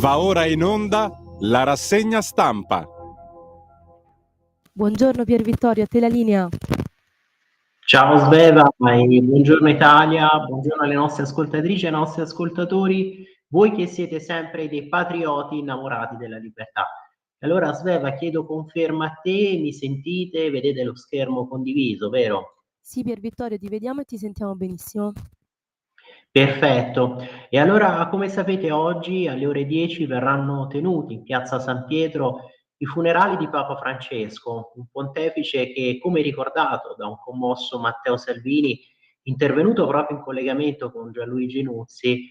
Va ora in onda la rassegna stampa. Buongiorno Pier Vittorio, a te la linea. Ciao Sveva, e buongiorno Italia, buongiorno alle nostre ascoltatrici e ai nostri ascoltatori, voi che siete sempre dei patrioti innamorati della libertà. Allora Sveva, chiedo conferma a te, mi sentite, vedete lo schermo condiviso, vero? Sì Pier Vittorio, ti vediamo e ti sentiamo benissimo. Perfetto, e allora come sapete oggi alle ore 10 verranno tenuti in piazza San Pietro i funerali di Papa Francesco, un pontefice che, come ricordato da un commosso Matteo Salvini, intervenuto proprio in collegamento con Gianluigi Nuzzi,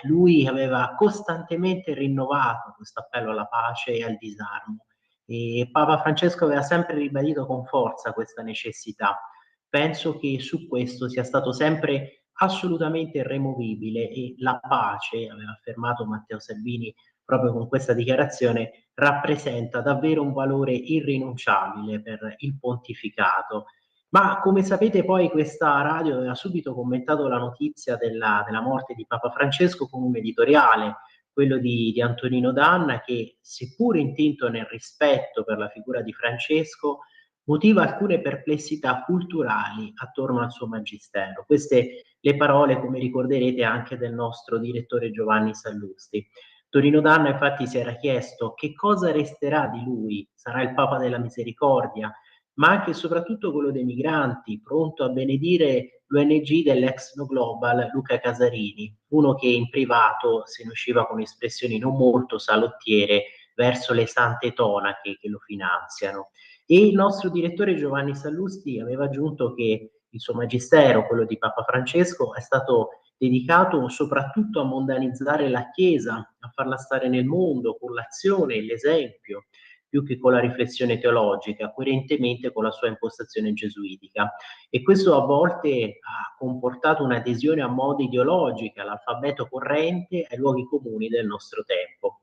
lui aveva costantemente rinnovato questo appello alla pace e al disarmo. E Papa Francesco aveva sempre ribadito con forza questa necessità. Penso che su questo sia stato sempre assolutamente irremovibile e la pace, aveva affermato Matteo Salvini proprio con questa dichiarazione, rappresenta davvero un valore irrinunciabile per il pontificato. Ma come sapete poi questa radio aveva subito commentato la notizia della morte di Papa Francesco con un editoriale, quello di Antonino Danna, che seppur intento nel rispetto per la figura di Francesco, motiva alcune perplessità culturali attorno al suo magistero. Queste le parole, come ricorderete, anche del nostro direttore Giovanni Sallusti. Torino Danna infatti si era chiesto che cosa resterà di lui, sarà il Papa della Misericordia, ma anche e soprattutto quello dei migranti, pronto a benedire l'ONG dell'ex No Global Luca Casarini, uno che in privato se ne usciva con espressioni non molto salottiere verso le sante tonache che lo finanziano. E il nostro direttore Giovanni Sallusti aveva aggiunto che il suo magistero, quello di Papa Francesco, è stato dedicato soprattutto a mondanizzare la Chiesa, a farla stare nel mondo con l'azione e l'esempio, più che con la riflessione teologica, coerentemente con la sua impostazione gesuitica. E questo a volte ha comportato un'adesione a modi ideologici, all'alfabeto corrente, ai luoghi comuni del nostro tempo.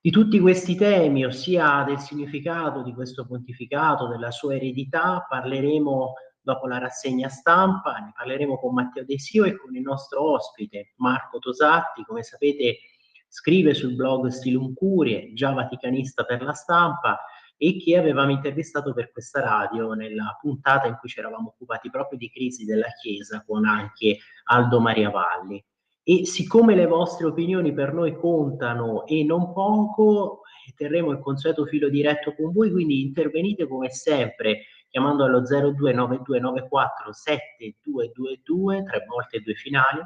Di tutti questi temi, ossia del significato di questo pontificato, della sua eredità, parleremo dopo la rassegna stampa, ne parleremo con Matteo Desio e con il nostro ospite Marco Tosatti. Come sapete scrive sul blog Stilum Curie, già vaticanista per la stampa, e che avevamo intervistato per questa radio nella puntata in cui ci eravamo occupati proprio di crisi della Chiesa con anche Aldo Maria Valli. E siccome le vostre opinioni per noi contano e non poco, terremo il consueto filo diretto con voi, quindi intervenite come sempre chiamando allo 0292947222, 3 volte 2 finali,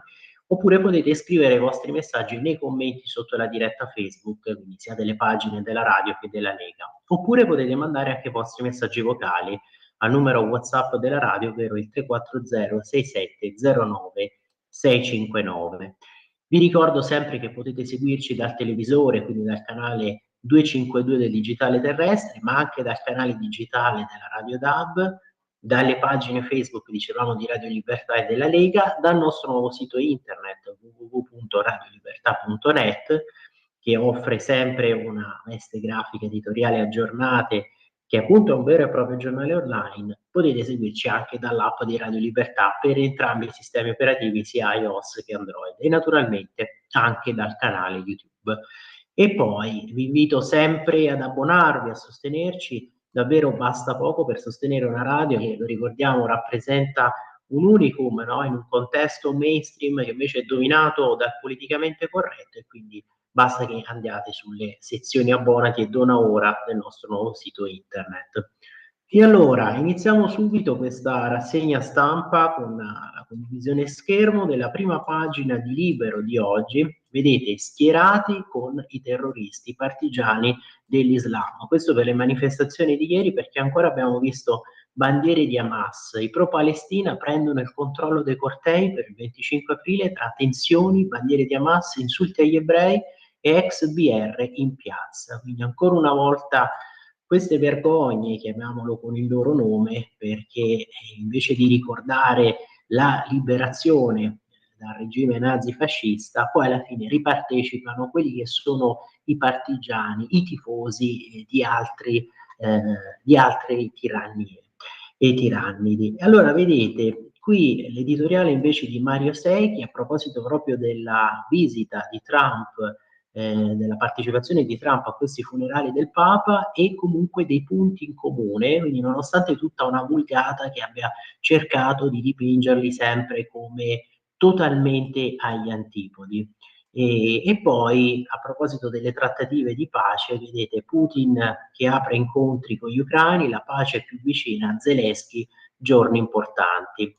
oppure potete scrivere i vostri messaggi nei commenti sotto la diretta Facebook, quindi sia delle pagine della radio che della Lega, oppure potete mandare anche i vostri messaggi vocali al numero WhatsApp della radio, ovvero il 340 6709 659. Vi ricordo sempre che potete seguirci dal televisore, quindi dal canale 252 del digitale terrestre, ma anche dal canale digitale della Radio DAB, dalle pagine Facebook, dicevamo, di Radio Libertà e della Lega, dal nostro nuovo sito internet www.radiolibertà.net, che offre sempre una veste grafica editoriale aggiornate, che appunto è un vero e proprio giornale online. Potete seguirci anche dall'app di Radio Libertà per entrambi i sistemi operativi, sia iOS che Android, e naturalmente anche dal canale YouTube. E poi vi invito sempre ad abbonarvi, a sostenerci. Davvero basta poco per sostenere una radio che, lo ricordiamo, rappresenta un unicum, no? In un contesto mainstream che invece è dominato dal politicamente corretto, e quindi basta che andiate sulle sezioni abbonati e dona ora del nostro nuovo sito internet. E allora iniziamo subito questa rassegna stampa con la condivisione schermo della prima pagina di Libero di oggi. Vedete, schierati con i terroristi partigiani dell'Islam. Questo per le manifestazioni di ieri, perché ancora abbiamo visto bandiere di Hamas. I pro-Palestina prendono il controllo dei cortei per il 25 aprile tra tensioni, bandiere di Hamas, insulti agli ebrei e ex BR in piazza. Quindi ancora una volta queste vergogne, chiamiamolo con il loro nome, perché invece di ricordare la liberazione dal regime nazifascista, poi alla fine ripartecipano quelli che sono i partigiani, i tifosi di altre tirannie e tirannidi. Allora vedete, qui l'editoriale invece di Mario Secchi, a proposito proprio della visita di Trump della partecipazione di Trump a questi funerali del Papa e comunque dei punti in comune, quindi nonostante tutta una vulgata che abbia cercato di dipingerli sempre come totalmente agli antipodi. E poi, a proposito delle trattative di pace, vedete Putin che apre incontri con gli ucraini, la pace è più vicina, a Zelensky giorni importanti.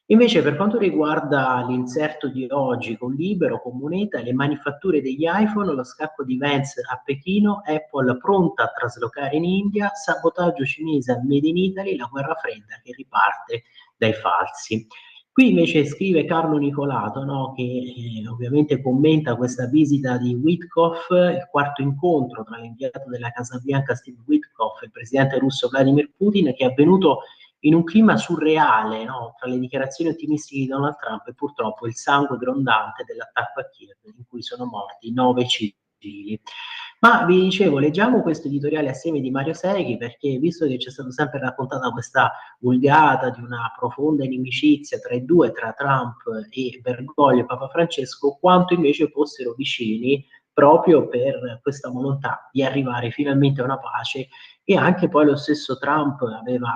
Invece per quanto riguarda l'inserto di oggi con Libero, con Moneta, le manifatture degli iPhone, lo scacco di Vance a Pechino, Apple pronta a traslocare in India, sabotaggio cinese al Made in Italy, la guerra fredda che riparte dai falsi. Qui invece scrive Carlo Nicolato, no, che ovviamente commenta questa visita di Witkoff, il quarto incontro tra l'inviato della Casa Bianca Steve Witkoff e il presidente russo Vladimir Putin, che è avvenuto in un clima surreale, no, tra le dichiarazioni ottimistiche di Donald Trump e purtroppo il sangue grondante dell'attacco a Kiev, in cui sono morti 9 civili. Ma vi dicevo, leggiamo questo editoriale assieme di Mario Seghi, perché visto che c'è stata sempre raccontata questa vulgata di una profonda inimicizia tra i due, tra Trump e Bergoglio e Papa Francesco, quanto invece fossero vicini proprio per questa volontà di arrivare finalmente a una pace. E anche poi lo stesso Trump aveva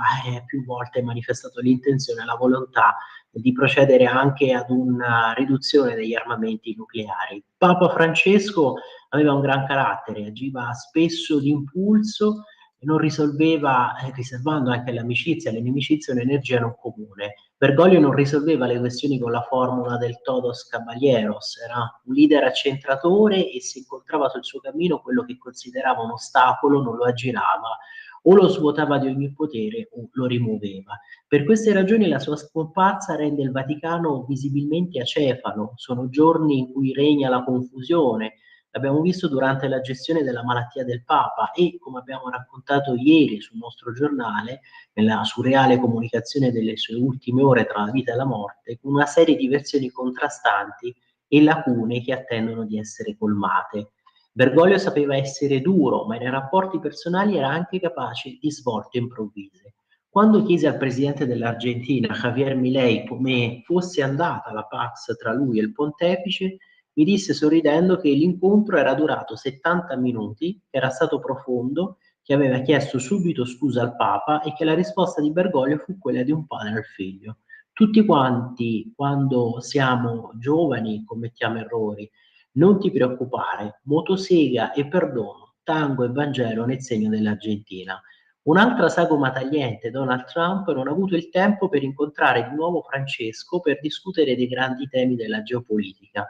più volte manifestato l'intenzione, la volontà di procedere anche ad una riduzione degli armamenti nucleari. Papa Francesco aveva un gran carattere, agiva spesso d'impulso e non risolveva, riservando anche all'amicizia, all'inimicizia, un'energia non comune. Bergoglio non risolveva le questioni con la formula del todos caballeros, era un leader accentratore e se incontrava sul suo cammino quello che considerava un ostacolo non lo aggirava, o lo svuotava di ogni potere o lo rimuoveva. Per queste ragioni la sua scomparsa rende il Vaticano visibilmente acefalo, sono giorni in cui regna la confusione. L'abbiamo visto durante la gestione della malattia del Papa e, come abbiamo raccontato ieri sul nostro giornale, nella surreale comunicazione delle sue ultime ore tra la vita e la morte, con una serie di versioni contrastanti e lacune che attendono di essere colmate. Bergoglio sapeva essere duro, ma nei rapporti personali era anche capace di svolte improvvise. Quando chiese al presidente dell'Argentina, Javier Milei, come fosse andata la pax tra lui e il pontefice, mi disse sorridendo che l'incontro era durato 70 minuti, che era stato profondo, che aveva chiesto subito scusa al Papa e che la risposta di Bergoglio fu quella di un padre al figlio. Tutti quanti, quando siamo giovani, commettiamo errori. Non ti preoccupare, motosega e perdono, tango e Vangelo nel segno dell'Argentina. Un'altra sagoma tagliente, Donald Trump, non ha avuto il tempo per incontrare di nuovo Francesco per discutere dei grandi temi della geopolitica.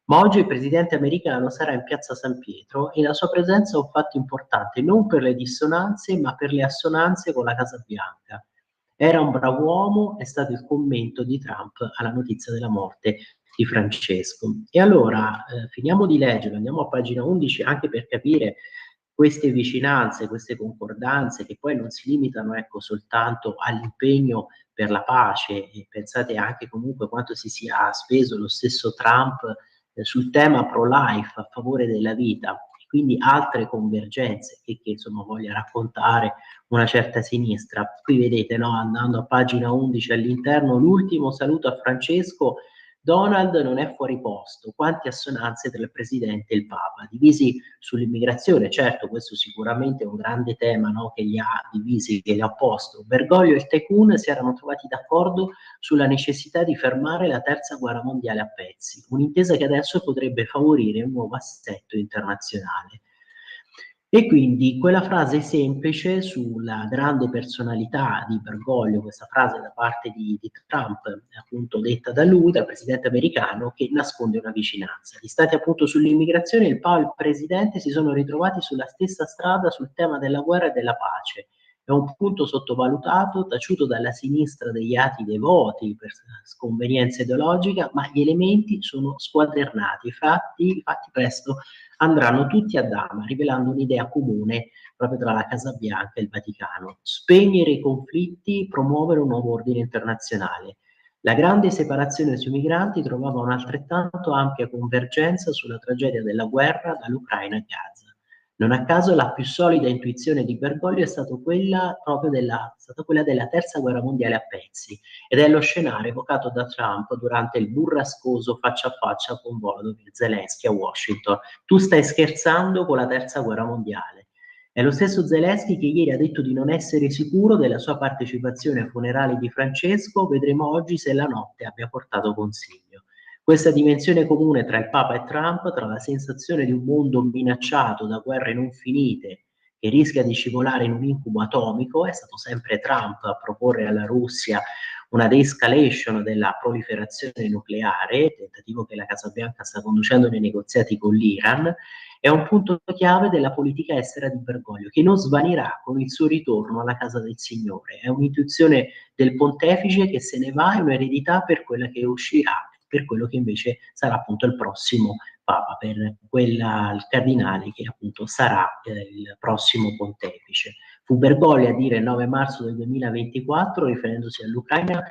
Ma oggi il presidente americano sarà in piazza San Pietro e la sua presenza è un fatto importante non per le dissonanze ma per le assonanze con la Casa Bianca. Era un bravo uomo, è stato il commento di Trump alla notizia della morte di Francesco. E allora finiamo di leggerlo, andiamo a pagina 11 anche per capire queste vicinanze, queste concordanze che poi non si limitano ecco, soltanto all'impegno per la pace e pensate anche comunque quanto si sia speso lo stesso Trump sul tema pro-life a favore della vita e quindi altre convergenze che insomma voglia raccontare una certa sinistra. Qui vedete no, andando a pagina 11 all'interno l'ultimo saluto a Francesco. Donald non è fuori posto, quante assonanze tra il presidente e il Papa, divisi sull'immigrazione, certo questo sicuramente è un grande tema no, che li ha divisi, che li ha opposto. Bergoglio e il Tycoon si erano trovati d'accordo sulla necessità di fermare la terza guerra mondiale a pezzi, un'intesa che adesso potrebbe favorire un nuovo assetto internazionale. E quindi quella frase semplice sulla grande personalità di Bergoglio, questa frase da parte di Trump, appunto detta da lui, dal presidente americano, che nasconde una vicinanza. Gli stati appunto sull'immigrazione, il Papa e il presidente si sono ritrovati sulla stessa strada sul tema della guerra e della pace. È un punto sottovalutato, taciuto dalla sinistra degli ati devoti per sconvenienza ideologica, ma gli elementi sono squadernati, i fatti presto andranno tutti a dama, rivelando un'idea comune proprio tra la Casa Bianca e il Vaticano. Spegnere i conflitti, promuovere un nuovo ordine internazionale. La grande separazione sui migranti trovava un'altrettanto ampia convergenza sulla tragedia della guerra dall'Ucraina a Gaza. Non a caso la più solida intuizione di Bergoglio è stata quella proprio della terza guerra mondiale a pezzi, ed è lo scenario evocato da Trump durante il burrascoso faccia a faccia con Volodymyr Zelensky a Washington. Tu stai scherzando con la terza guerra mondiale. È lo stesso Zelensky che ieri ha detto di non essere sicuro della sua partecipazione ai funerali di Francesco. Vedremo oggi se la notte abbia portato consiglio. Questa dimensione comune tra il Papa e Trump, tra la sensazione di un mondo minacciato da guerre non finite che rischia di scivolare in un incubo atomico, è stato sempre Trump a proporre alla Russia una de-escalation della proliferazione nucleare, tentativo che la Casa Bianca sta conducendo nei negoziati con l'Iran. È un punto chiave della politica estera di Bergoglio, che non svanirà con il suo ritorno alla casa del Signore. È un'intuizione del pontefice che se ne va, è un'eredità per quella che uscirà, per quello che invece sarà appunto il prossimo Papa, per il cardinale che appunto sarà il prossimo pontefice. Fu Bergoglio a dire il 9 marzo del 2024, riferendosi all'Ucraina,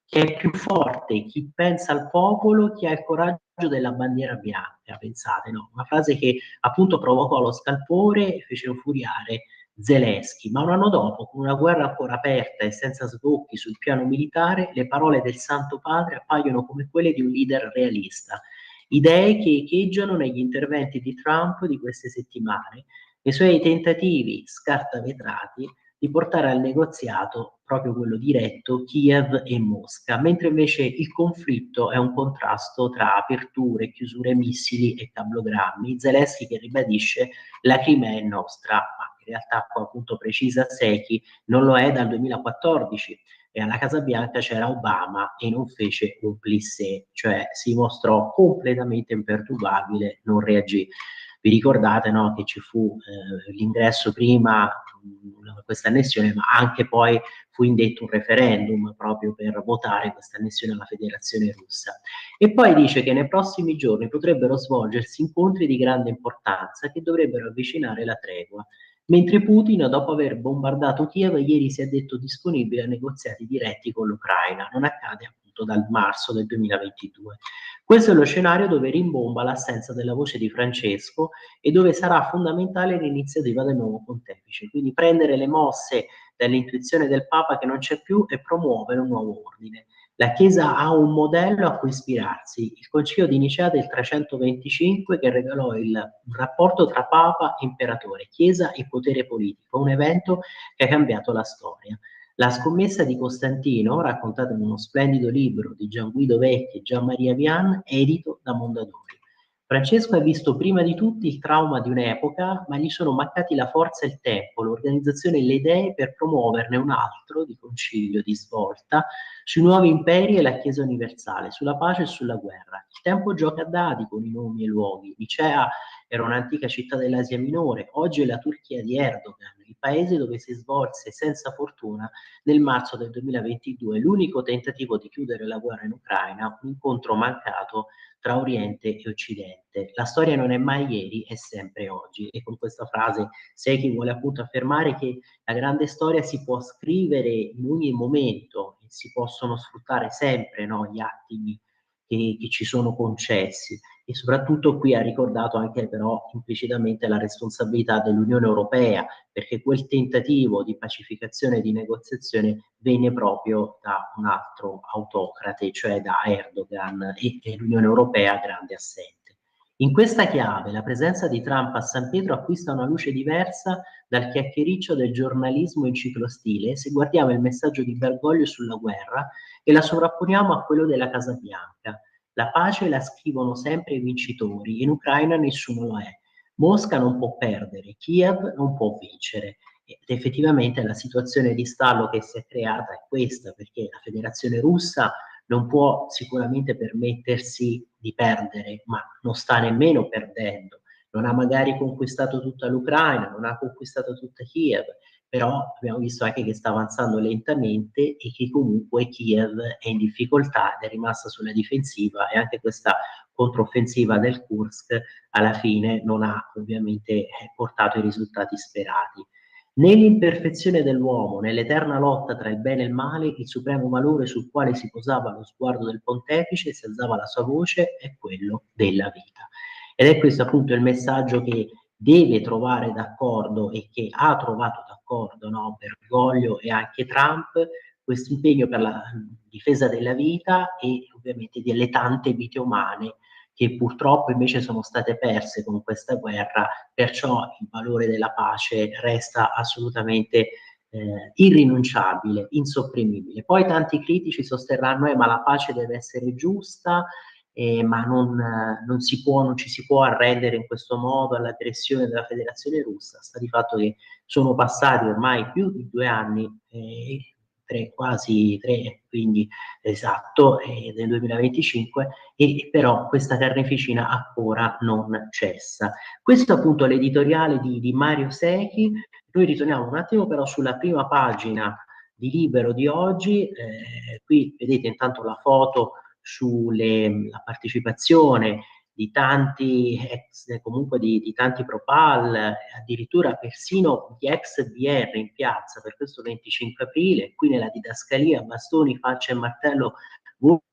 che è più forte chi pensa al popolo, chi ha il coraggio della bandiera bianca. Pensate, no? Una frase che appunto provocò lo scalpore e fece infuriare Zelensky, ma un anno dopo, con una guerra ancora aperta e senza sbocchi sul piano militare, le parole del Santo Padre appaiono come quelle di un leader realista. Idee che echeggiano negli interventi di Trump di queste settimane, nei suoi tentativi scartavetrati di portare al negoziato proprio quello diretto Kiev e Mosca, mentre invece il conflitto è un contrasto tra aperture, chiusure missili e cablogrammi. Zelensky che ribadisce la Crimea è nostra, ma in realtà poi appunto precisa Secchi non lo è dal 2014 e alla Casa Bianca c'era Obama e non fece un plissé, cioè si mostrò completamente imperturbabile, non reagì. Vi ricordate, no, che ci fu l'ingresso prima questa annessione, ma anche poi fu indetto un referendum proprio per votare questa annessione alla Federazione Russa. E poi dice che nei prossimi giorni potrebbero svolgersi incontri di grande importanza che dovrebbero avvicinare la tregua, mentre Putin, dopo aver bombardato Kiev, ieri si è detto disponibile a negoziati diretti con l'Ucraina. Non accade appunto dal marzo del 2022. Questo è lo scenario dove rimbomba l'assenza della voce di Francesco e dove sarà fondamentale l'iniziativa del nuovo pontefice, quindi prendere le mosse dall'intuizione del Papa che non c'è più e promuovere un nuovo ordine. La Chiesa ha un modello a cui ispirarsi, il Concilio di Nicea del 325 che regalò un rapporto tra Papa e Imperatore, Chiesa e potere politico, un evento che ha cambiato la storia. La scommessa di Costantino, raccontata in uno splendido libro di Gian Guido Vecchi e Gian Maria Vian, edito da Mondadori. Francesco ha visto prima di tutti il trauma di un'epoca, ma gli sono mancati la forza e il tempo, l'organizzazione e le idee per promuoverne un altro di concilio, di svolta, sui nuovi imperi e la Chiesa universale, sulla pace e sulla guerra. Il tempo gioca a dadi con i nomi e i luoghi. Nicea era un'antica città dell'Asia Minore, oggi è la Turchia di Erdogan, il paese dove si svolse senza fortuna nel marzo del 2022 l'unico tentativo di chiudere la guerra in Ucraina, un incontro mancato tra Oriente e Occidente. La storia non è mai ieri, è sempre oggi. E con questa frase Secchi vuole appunto affermare che la grande storia si può scrivere in ogni momento e si possono sfruttare sempre, no, gli attimi che ci sono concessi. E soprattutto qui ha ricordato anche però implicitamente la responsabilità dell'Unione Europea, perché quel tentativo di pacificazione e di negoziazione venne proprio da un altro autocrate, cioè da Erdogan, e l'Unione Europea grande assente. In questa chiave la presenza di Trump a San Pietro acquista una luce diversa dal chiacchiericcio del giornalismo in ciclostile se guardiamo il messaggio di Bergoglio sulla guerra e la sovrapponiamo a quello della Casa Bianca. La pace la scrivono sempre i vincitori, in Ucraina nessuno lo è. Mosca non può perdere, Kiev non può vincere. Ed effettivamente la situazione di stallo che si è creata è questa, perché la Federazione Russa non può sicuramente permettersi di perdere, ma non sta nemmeno perdendo. Non ha magari conquistato tutta l'Ucraina, non ha conquistato tutta Kiev, però abbiamo visto anche che sta avanzando lentamente e che comunque Kiev è in difficoltà ed è rimasta sulla difensiva, e anche questa controffensiva del Kursk alla fine non ha ovviamente portato i risultati sperati. Nell'imperfezione dell'uomo, nell'eterna lotta tra il bene e il male, il supremo valore sul quale si posava lo sguardo del pontefice e si alzava la sua voce è quello della vita. Ed è questo appunto il messaggio che deve trovare d'accordo e che ha trovato d'accordo, no, Bergoglio e anche Trump, questo impegno per la difesa della vita e ovviamente delle tante vite umane che purtroppo invece sono state perse con questa guerra, perciò il valore della pace resta assolutamente irrinunciabile, insopprimibile. Poi tanti critici sosterranno ma la pace deve essere giusta, ma non ci si può arrendere in questo modo all'aggressione della Federazione Russa. Sta di fatto che sono passati ormai più di 2 anni, quasi 3, quindi esatto, nel 2025, e però questa carneficina ancora non cessa. Questo appunto è l'editoriale di Mario Secchi. Noi ritorniamo un attimo però sulla prima pagina di Libero di oggi. Qui vedete intanto la foto sulla partecipazione di tanti ex, comunque di tanti Propal, addirittura persino di ex BR in piazza per questo 25 aprile, qui nella didascalia bastoni, falce e martello,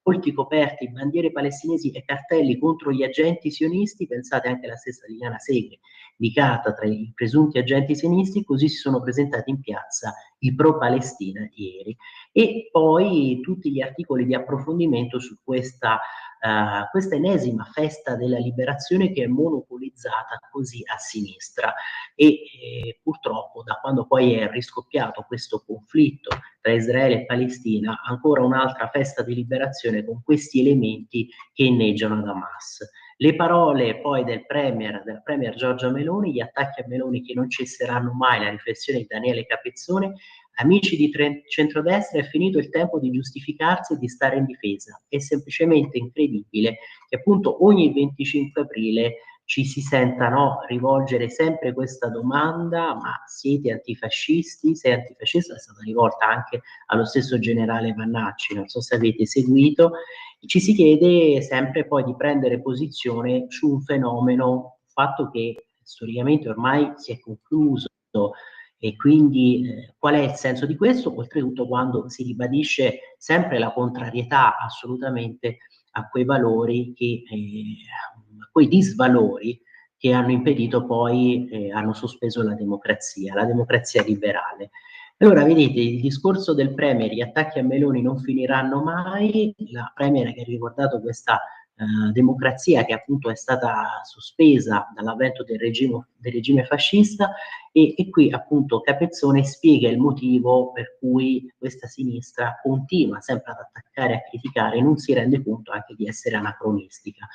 volti coperti, bandiere palestinesi e cartelli contro gli agenti sionisti. Pensate anche alla stessa Liliana Segre, indicata tra i presunti agenti sionisti, così si sono presentati in piazza i pro-Palestina ieri. E poi tutti gli articoli di approfondimento su questa ennesima festa della liberazione che è monopolizzata così a sinistra e purtroppo da quando poi è riscoppiato questo conflitto tra Israele e Palestina, ancora un'altra festa di liberazione con questi elementi che inneggiano ad Hamas. Le parole poi del premier Giorgia Meloni, gli attacchi a Meloni che non cesseranno mai, la riflessione di Daniele Capezzone. Amici di centrodestra, è finito il tempo di giustificarsi e di stare in difesa. È semplicemente incredibile che appunto ogni 25 aprile ci si senta rivolgere sempre questa domanda: ma siete antifascisti? Sei antifascista? È stata rivolta anche allo stesso generale Vannacci, non so se avete seguito. Ci si chiede sempre poi di prendere posizione su un fenomeno, fatto che storicamente ormai si è concluso. E quindi qual è il senso di questo? Oltretutto quando si ribadisce sempre la contrarietà assolutamente a quei valori a quei disvalori che hanno impedito poi, hanno sospeso la democrazia liberale. Allora, vedete, il discorso del Premier, gli attacchi a Meloni non finiranno mai, la Premier che ha ricordato questa democrazia che appunto è stata sospesa dall'avvento del regime fascista e qui appunto Capezzone spiega il motivo per cui questa sinistra continua sempre ad attaccare e a criticare e non si rende conto anche di essere anacronistica.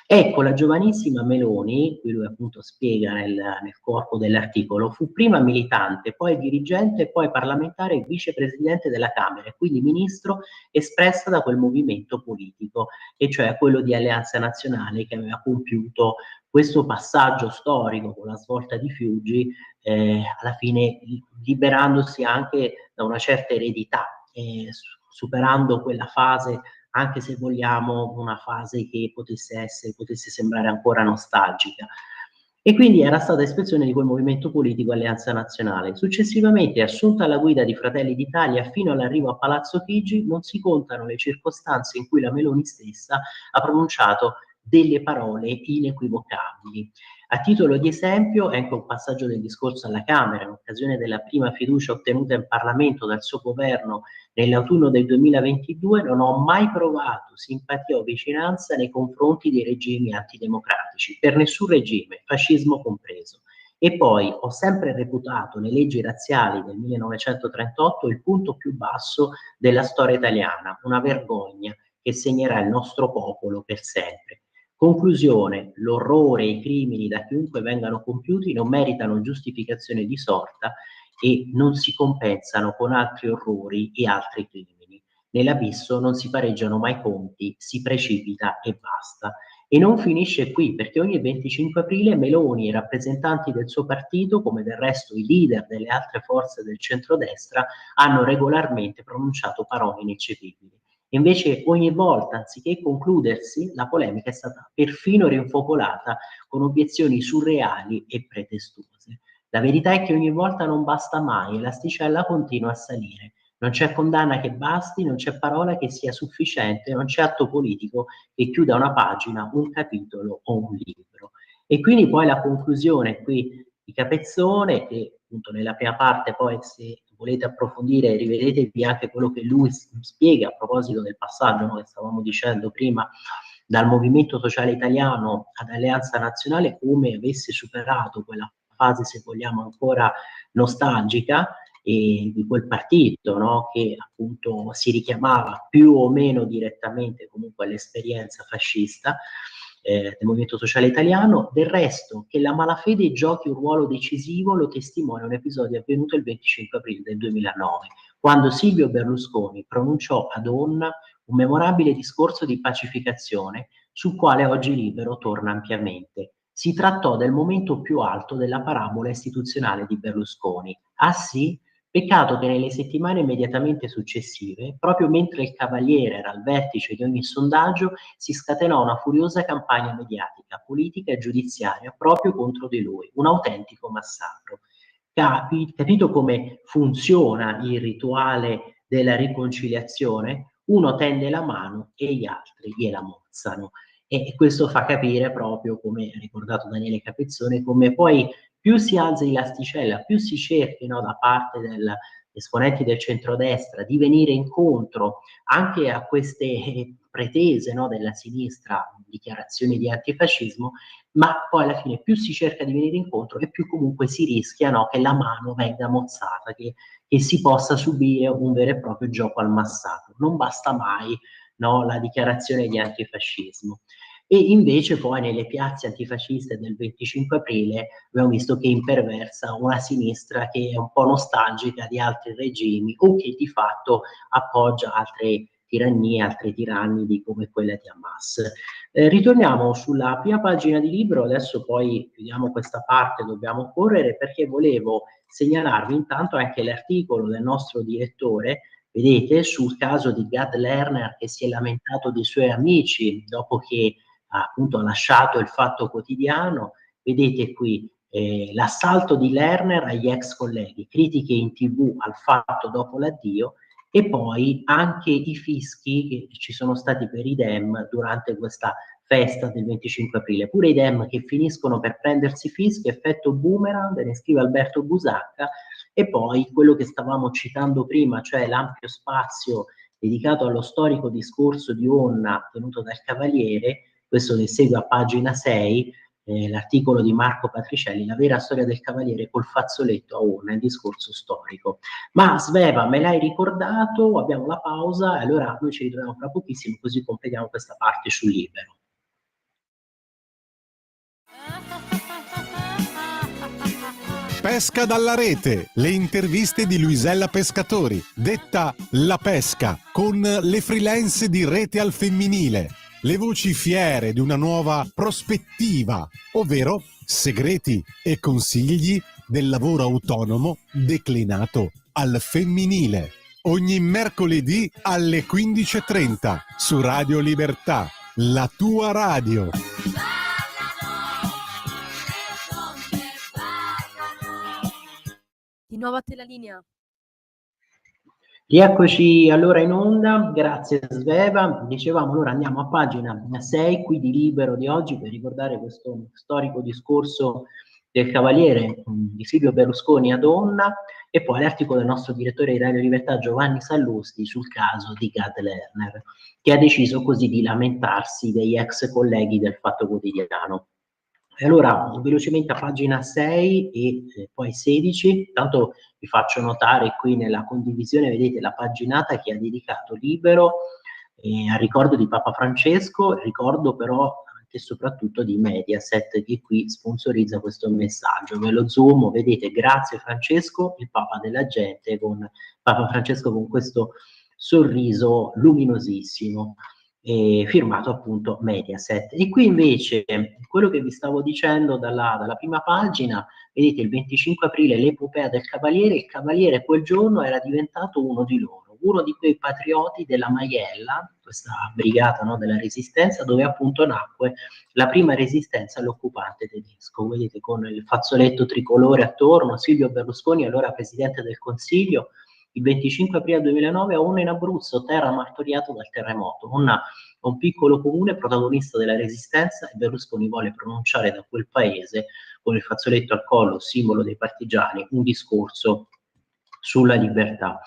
Ecco, la giovanissima Meloni, qui lui appunto spiega nel corpo dell'articolo, fu prima militante, poi dirigente, poi parlamentare e vicepresidente della Camera e quindi ministro, espressa da quel movimento politico, e cioè quello di Alleanza Nazionale, che aveva compiuto questo passaggio storico con la svolta di Fiuggi, alla fine liberandosi anche da una certa eredità, superando quella fase, anche se vogliamo una fase che potesse sembrare ancora nostalgica. E quindi era stata espressione di quel movimento politico Alleanza Nazionale. Successivamente, assunta alla guida di Fratelli d'Italia fino all'arrivo a Palazzo Chigi, non si contano le circostanze in cui la Meloni stessa ha pronunciato delle parole inequivocabili. A titolo di esempio, ecco un passaggio del discorso alla Camera, in occasione della prima fiducia ottenuta in Parlamento dal suo governo nell'autunno del 2022: non ho mai provato simpatia o vicinanza nei confronti dei regimi antidemocratici, per nessun regime, fascismo compreso. E poi ho sempre reputato le leggi razziali del 1938 il punto più basso della storia italiana, una vergogna che segnerà il nostro popolo per sempre. Conclusione: l'orrore e i crimini da chiunque vengano compiuti non meritano giustificazione di sorta e non si compensano con altri orrori e altri crimini. Nell'abisso non si pareggiano mai conti, si precipita e basta. E non finisce qui, perché ogni 25 aprile Meloni e i rappresentanti del suo partito, come del resto i leader delle altre forze del centrodestra, hanno regolarmente pronunciato parole ineccepibili. Invece ogni volta, anziché concludersi, la polemica è stata perfino rinfocolata con obiezioni surreali e pretestuose. La verità è che ogni volta non basta mai e l'asticella continua a salire. Non c'è condanna che basti, non c'è parola che sia sufficiente, non c'è atto politico che chiuda una pagina, un capitolo o un libro. E quindi poi la conclusione qui di Capezzone, che appunto nella prima parte, poi se volete approfondire rivedetevi anche quello che lui spiega a proposito del passaggio, no, che stavamo dicendo prima, dal Movimento Sociale Italiano ad Alleanza Nazionale, come avesse superato quella fase, se vogliamo, ancora nostalgica di quel partito, no, che appunto si richiamava più o meno direttamente comunque all'esperienza fascista del Movimento Sociale Italiano. Del resto, che la malafede giochi un ruolo decisivo lo testimonia un episodio avvenuto il 25 aprile del 2009, quando Silvio Berlusconi pronunciò ad Onna un memorabile discorso di pacificazione sul quale oggi Libero torna ampiamente. Si trattò del momento più alto della parabola istituzionale di Berlusconi. Ah sì? Peccato che nelle settimane immediatamente successive, proprio mentre il Cavaliere era al vertice di ogni sondaggio, si scatenò una furiosa campagna mediatica, politica e giudiziaria proprio contro di lui, un autentico massacro. Capito come funziona il rituale della riconciliazione? Uno tende la mano e gli altri gliela mozzano. E questo fa capire proprio, come ha ricordato Daniele Capezzone, come poi più si alzi l'asticella, più si cerchi, no, da parte degli esponenti del centrodestra di venire incontro anche a queste pretese, no, della sinistra, dichiarazioni di antifascismo, ma poi alla fine più si cerca di venire incontro e più comunque si rischia, no, che la mano venga mozzata, che si possa subire un vero e proprio gioco al massacro. Non basta mai, no, la dichiarazione di antifascismo. E invece poi nelle piazze antifasciste del 25 aprile abbiamo visto che imperversa una sinistra che è un po' nostalgica di altri regimi o che di fatto appoggia altre tirannie, altri tiranni come quella di Hamas. Ritorniamo sulla prima pagina di libro, adesso poi chiudiamo questa parte, dobbiamo correre, perché volevo segnalarvi intanto anche l'articolo del nostro direttore, vedete, sul caso di Gad Lerner, che si è lamentato dei suoi amici dopo che appunto ha lasciato il Fatto Quotidiano. Vedete qui l'assalto di Lerner agli ex colleghi, critiche in TV al Fatto dopo l'addio, e poi anche i fischi che ci sono stati per i Dem durante questa festa del 25 aprile. Pure i Dem che finiscono per prendersi fischi, effetto boomerang, ne scrive Alberto Busacca. E poi quello che stavamo citando prima, cioè l'ampio spazio dedicato allo storico discorso di Onna tenuto dal Cavaliere, questo che segue a pagina 6, l'articolo di Marco Patricielli, la vera storia del Cavaliere col fazzoletto a Onna, il discorso storico. Ma Sveva, me l'hai ricordato, abbiamo la pausa e allora noi ci ritroviamo fra pochissimo, così completiamo questa parte sul Libero. Pesca dalla rete, le interviste di Luisella Pescatori, detta La Pesca, con le freelance di Rete al Femminile, le voci fiere di una nuova prospettiva, ovvero segreti e consigli del lavoro autonomo declinato al femminile. Ogni mercoledì alle 15:30 su Radio Libertà, la tua radio. Di nuovo a te la linea. Rieccoci allora in onda, grazie Sveva. Dicevamo, allora andiamo a pagina 6 qui di Libero di oggi per ricordare questo storico discorso del Cavaliere di Silvio Berlusconi ad Onna, e poi l'articolo del nostro direttore di Radio Libertà Giovanni Sallusti sul caso di Gad Lerner, che ha deciso così di lamentarsi degli ex colleghi del Fatto Quotidiano. E allora, velocemente a pagina 6 e poi 16, tanto vi faccio notare qui nella condivisione, vedete la paginata che ha dedicato Libero al ricordo di Papa Francesco, ricordo però anche e soprattutto di Mediaset, che qui sponsorizza questo messaggio. Ve lo zoom, vedete, grazie Francesco, il Papa della gente, con Papa Francesco con questo sorriso luminosissimo. Firmato appunto Mediaset. E qui invece quello che vi stavo dicendo dalla prima pagina, vedete il 25 aprile l'epopea del Cavaliere, il Cavaliere quel giorno era diventato uno di loro, uno di quei patrioti della Maiella, questa brigata, no, della Resistenza, dove appunto nacque la prima resistenza all'occupante tedesco. Vedete, con il fazzoletto tricolore attorno, Silvio Berlusconi, allora Presidente del Consiglio, il 25 aprile 2009 a Onna in Abruzzo, terra martoriata dal terremoto. Onna a un piccolo comune protagonista della resistenza, e Berlusconi vuole pronunciare da quel paese, con il fazzoletto al collo, simbolo dei partigiani, un discorso sulla libertà.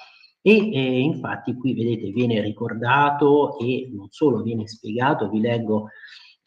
E infatti qui vedete viene ricordato e non solo viene spiegato, vi leggo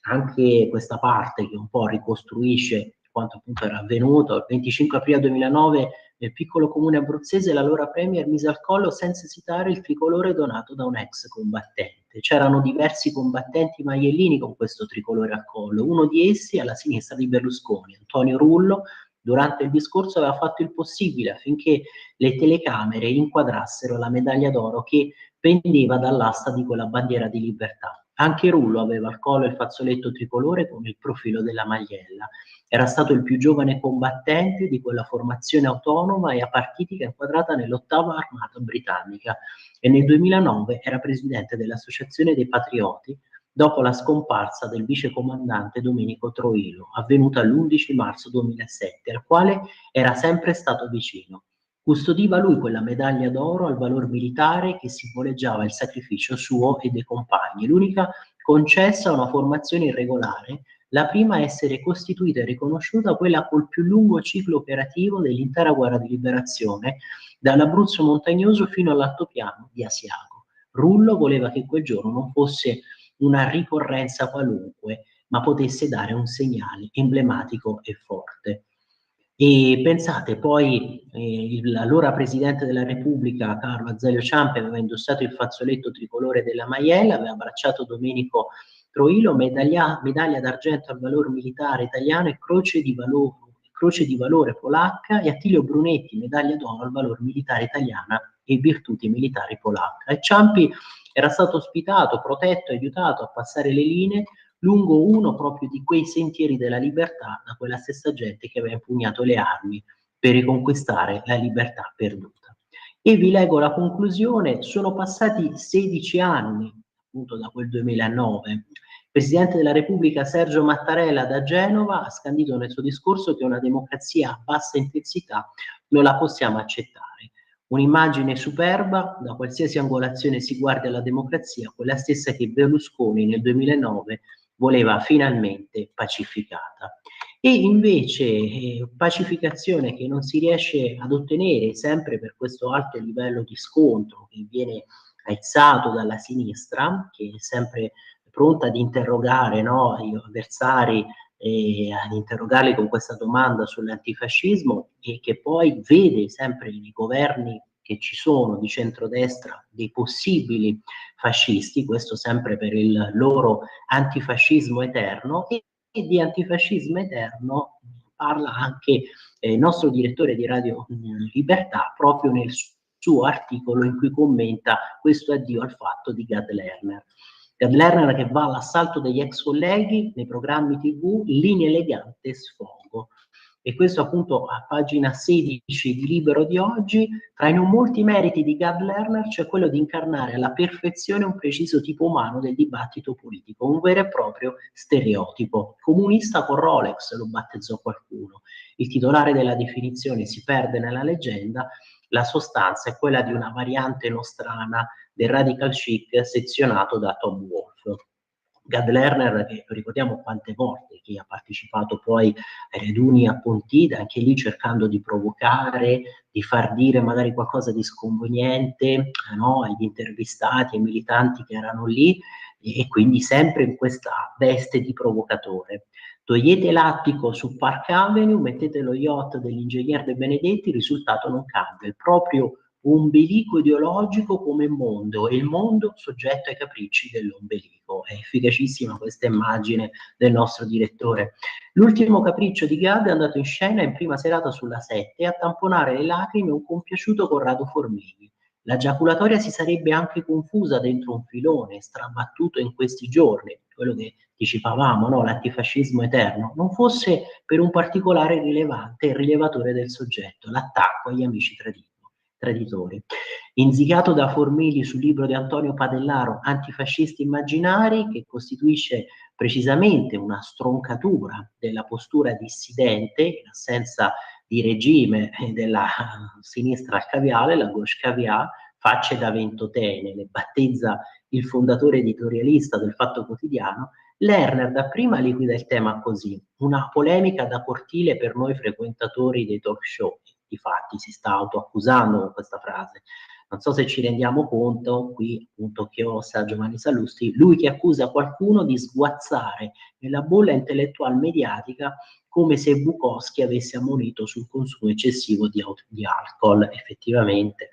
anche questa parte che un po' ricostruisce quanto appunto era avvenuto. Il 25 aprile 2009 nel piccolo comune abruzzese l'allora premier mise al collo senza esitare il tricolore donato da un ex combattente. C'erano diversi combattenti maiellini con questo tricolore al collo, uno di essi alla sinistra di Berlusconi, Antonio Rullo. Durante il discorso aveva fatto il possibile affinché le telecamere inquadrassero la medaglia d'oro che pendeva dall'asta di quella bandiera di libertà. Anche Rullo aveva al collo il fazzoletto tricolore con il profilo della magliella. Era stato il più giovane combattente di quella formazione autonoma e apartitica inquadrata nell'8ª Armata britannica e nel 2009 era presidente dell'Associazione dei Patrioti dopo la scomparsa del vicecomandante Domenico Troilo, avvenuta l'11 marzo 2007, al quale era sempre stato vicino. Custodiva lui quella medaglia d'oro al valor militare che simboleggiava il sacrificio suo e dei compagni, l'unica concessa a una formazione irregolare, la prima a essere costituita e riconosciuta quella col più lungo ciclo operativo dell'intera guerra di liberazione, dall'Abruzzo montagnoso fino all'altopiano di Asiago. Rullo voleva che quel giorno non fosse una ricorrenza qualunque, ma potesse dare un segnale emblematico e forte. E pensate, poi l'allora Presidente della Repubblica, Carlo Azeglio Ciampi, aveva indossato il fazzoletto tricolore della Maiella, aveva abbracciato Domenico Troilo, medaglia d'argento al valor militare italiano e croce di valore polacca, e Attilio Brunetti, medaglia d'oro al valor militare italiana e virtuti militari polacca. E Ciampi era stato ospitato, protetto, aiutato a passare le linee lungo uno proprio di quei sentieri della libertà da quella stessa gente che aveva impugnato le armi per riconquistare la libertà perduta. E vi leggo la conclusione: sono passati 16 anni appunto da quel 2009. Il Presidente della Repubblica Sergio Mattarella da Genova ha scandito nel suo discorso che una democrazia a bassa intensità non la possiamo accettare. Un'immagine superba, da qualsiasi angolazione si guardi alla democrazia, quella stessa che Berlusconi nel 2009 voleva finalmente pacificata. E invece pacificazione che non si riesce ad ottenere sempre per questo alto livello di scontro che viene aizzato dalla sinistra, che è sempre pronta ad interrogare, no, gli avversari, ad interrogarli con questa domanda sull'antifascismo, e che poi vede sempre nei governi che ci sono di centrodestra dei possibili fascisti, questo sempre per il loro antifascismo eterno, e di antifascismo eterno parla anche il nostro direttore di Radio Libertà proprio nel suo articolo in cui commenta questo addio al fatto di Gad Lerner. Gad Lerner che va all'assalto degli ex colleghi nei programmi TV, linea elegante sfogo. E questo appunto a pagina 16 di Libero di oggi. Tra i non molti meriti di Gad Lerner c'è quello di incarnare alla perfezione un preciso tipo umano del dibattito politico, un vero e proprio stereotipo. Comunista con Rolex, lo battezzò qualcuno. Il titolare della definizione si perde nella leggenda, la sostanza è quella di una variante nostrana del radical chic sezionato da Tom Wolfe. Gad Lerner, che ricordiamo quante volte che ha partecipato poi ai raduni a Pontida, anche lì cercando di provocare, di far dire magari qualcosa di sconveniente, no, agli intervistati, ai militanti che erano lì, e quindi sempre in questa veste di provocatore. Togliete l'attico su Park Avenue, mettete lo yacht dell'ingegner De Benedetti, il risultato non cambia, il proprio ombelico ideologico come mondo, e il mondo soggetto ai capricci dell'ombelico. È efficacissima questa immagine del nostro direttore. L'ultimo capriccio di Gad è andato in scena in prima serata sulla 7 a tamponare le lacrime un compiaciuto Corrado Formigli. La giaculatoria si sarebbe anche confusa dentro un filone strabattuto in questi giorni, quello che dicevamo, no? L'antifascismo eterno, non fosse per un particolare rilevante e rilevatore del soggetto, l'attacco agli amici traditori. Inzigato da Formigli sul libro di Antonio Padellaro, Antifascisti immaginari, che costituisce precisamente una stroncatura della postura dissidente, in assenza di regime della sinistra caviale, la gauche caviar, facce da ventotene, le battezza il fondatore editorialista del Fatto Quotidiano, Lerner dapprima liquida il tema così: una polemica da cortile per noi frequentatori dei talk show. Difatti si sta autoaccusando con questa frase. Non so se ci rendiamo conto, qui appunto che ho Giovanni Sallusti, lui che accusa qualcuno di sguazzare nella bolla intellettuale mediatica come se Bukowski avesse ammonito sul consumo eccessivo di alcol, effettivamente.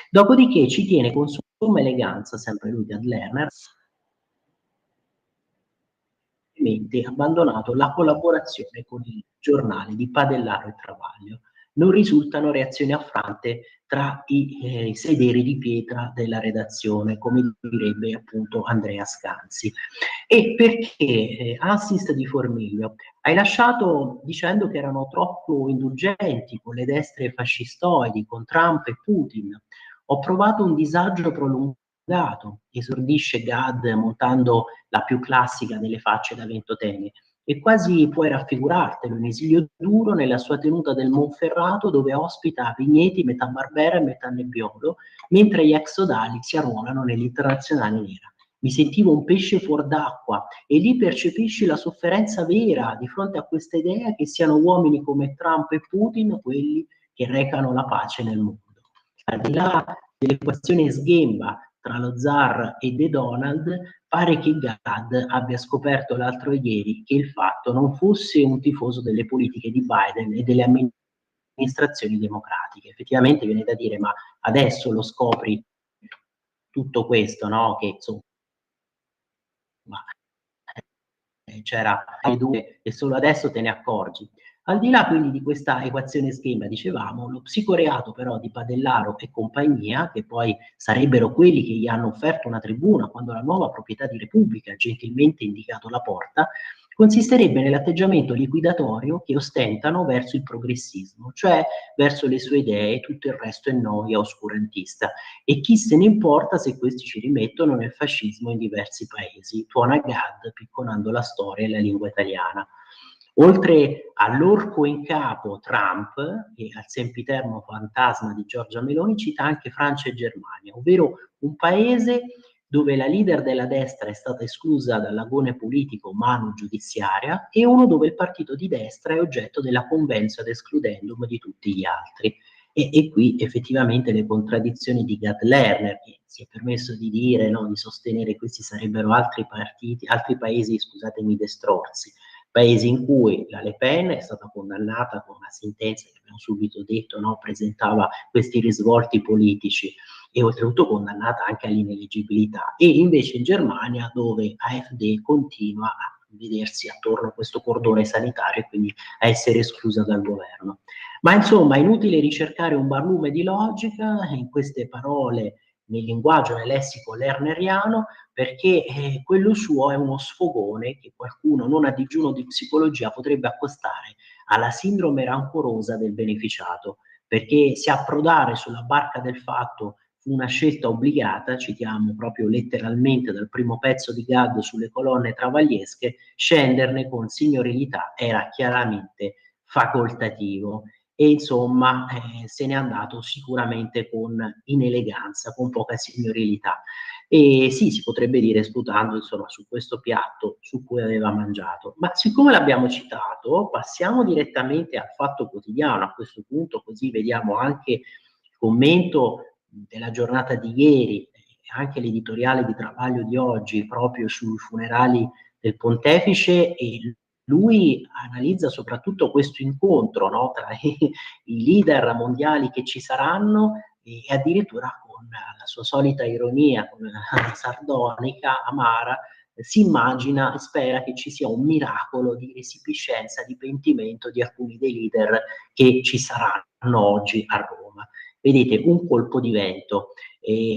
Dopodiché ci tiene con somma eleganza, sempre lui Gad Lerner, abbandonato la collaborazione con il giornale di Padellaro e Travaglio. Non risultano reazioni affrante tra i sederi di pietra della redazione, come direbbe appunto Andrea Scanzi. E perché Assist di Formiglio? Hai lasciato dicendo che erano troppo indulgenti con le destre fascistoidi, con Trump e Putin. Ho provato un disagio prolungato, esordisce Gad montando la più classica delle facce da ventotene, e quasi puoi raffigurartelo in esilio duro nella sua tenuta del Monferrato, dove ospita vigneti metà Barbera e metà Nebbiolo, mentre gli ex sodali si arruolano nell'Internazionale nera. Mi sentivo un pesce fuor d'acqua, e lì percepisci la sofferenza vera di fronte a questa idea che siano uomini come Trump e Putin quelli che recano la pace nel mondo. Al di là dell'equazione sghemba tra lo zar e The Donald, pare che Gad abbia scoperto l'altro ieri che il fatto non fosse un tifoso delle politiche di Biden e delle amministrazioni democratiche. Effettivamente viene da dire, ma adesso lo scopri tutto questo, no? Che insomma c'era ai due e solo adesso te ne accorgi. Al di là quindi di questa equazione schema, dicevamo, lo psicoreato però di Padellaro e compagnia, che poi sarebbero quelli che gli hanno offerto una tribuna quando la nuova proprietà di Repubblica ha gentilmente indicato la porta, consisterebbe nell'atteggiamento liquidatorio che ostentano verso il progressismo, cioè verso le sue idee, tutto il resto è noia oscurantista. E chi se ne importa se questi ci rimettono nel fascismo in diversi paesi, tuona Gad picconando la storia e la lingua italiana. Oltre all'orco in capo Trump e al sempiterno fantasma di Giorgia Meloni, cita anche Francia e Germania, ovvero un paese dove la leader della destra è stata esclusa dall'agone politico manu giudiziaria, e uno dove il partito di destra è oggetto della convention ad excludendum di tutti gli altri. E qui effettivamente le contraddizioni di Gad Lerner, che si è permesso di dire, no, di sostenere che questi sarebbero altri partiti, altri paesi, scusatemi, destrorsi, paesi in cui la Le Pen è stata condannata con una sentenza che abbiamo subito detto, no, presentava questi risvolti politici, e oltretutto condannata anche all'ineleggibilità, e invece in Germania dove AfD continua a vedersi attorno a questo cordone sanitario e quindi a essere esclusa dal governo. Ma insomma, è inutile ricercare un barlume di logica in queste parole, nel linguaggio, nel lessico lerneriano, perché quello suo è uno sfogone che qualcuno non a digiuno di psicologia potrebbe accostare alla sindrome rancorosa del beneficiato, perché se approdare sulla barca del fatto fu una scelta obbligata, citiamo proprio letteralmente dal primo pezzo di Gad sulle colonne travagliesche, scenderne con signorilità era chiaramente facoltativo. E insomma se n'è andato sicuramente con ineleganza, con poca signorilità. E sì, si potrebbe dire sputando insomma su questo piatto su cui aveva mangiato. Ma siccome l'abbiamo citato, passiamo direttamente al Fatto Quotidiano a questo punto, così vediamo anche il commento della giornata di ieri e anche l'editoriale di Travaglio di oggi proprio sui funerali del pontefice, e lui analizza soprattutto questo incontro, no, tra i leader mondiali che ci saranno, e addirittura con la sua solita ironia sardonica, amara, si immagina e spera che ci sia un miracolo di resipiscenza, di pentimento di alcuni dei leader che ci saranno oggi a Roma. Vedete, un colpo di vento.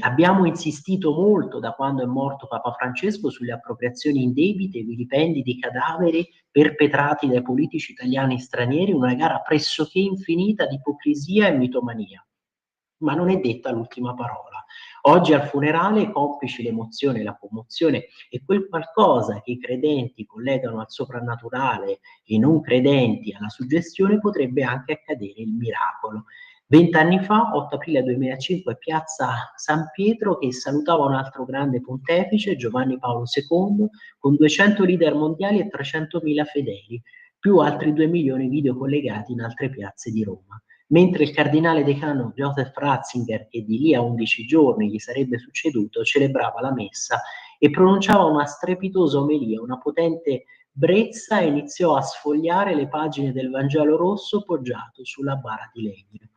Abbiamo insistito molto da quando è morto Papa Francesco sulle appropriazioni indebite e vilipendi di cadaveri perpetrati dai politici italiani e stranieri, una gara pressoché infinita di ipocrisia e mitomania. Ma non è detta l'ultima parola. Oggi al funerale, complici l'emozione e la commozione e quel qualcosa che i credenti collegano al soprannaturale e i non credenti alla suggestione, potrebbe anche accadere il miracolo. 20 anni fa, 8 aprile 2005, Piazza San Pietro, che salutava un altro grande pontefice, Giovanni Paolo II, con 200 leader mondiali e 300.000 fedeli, più altri 2 milioni video collegati in altre piazze di Roma. Mentre il cardinale decano Joseph Ratzinger, che di lì a 11 giorni gli sarebbe succeduto, celebrava la messa e pronunciava una strepitosa omelia, una potente brezza, e iniziò a sfogliare le pagine del Vangelo rosso poggiato sulla bara di legno.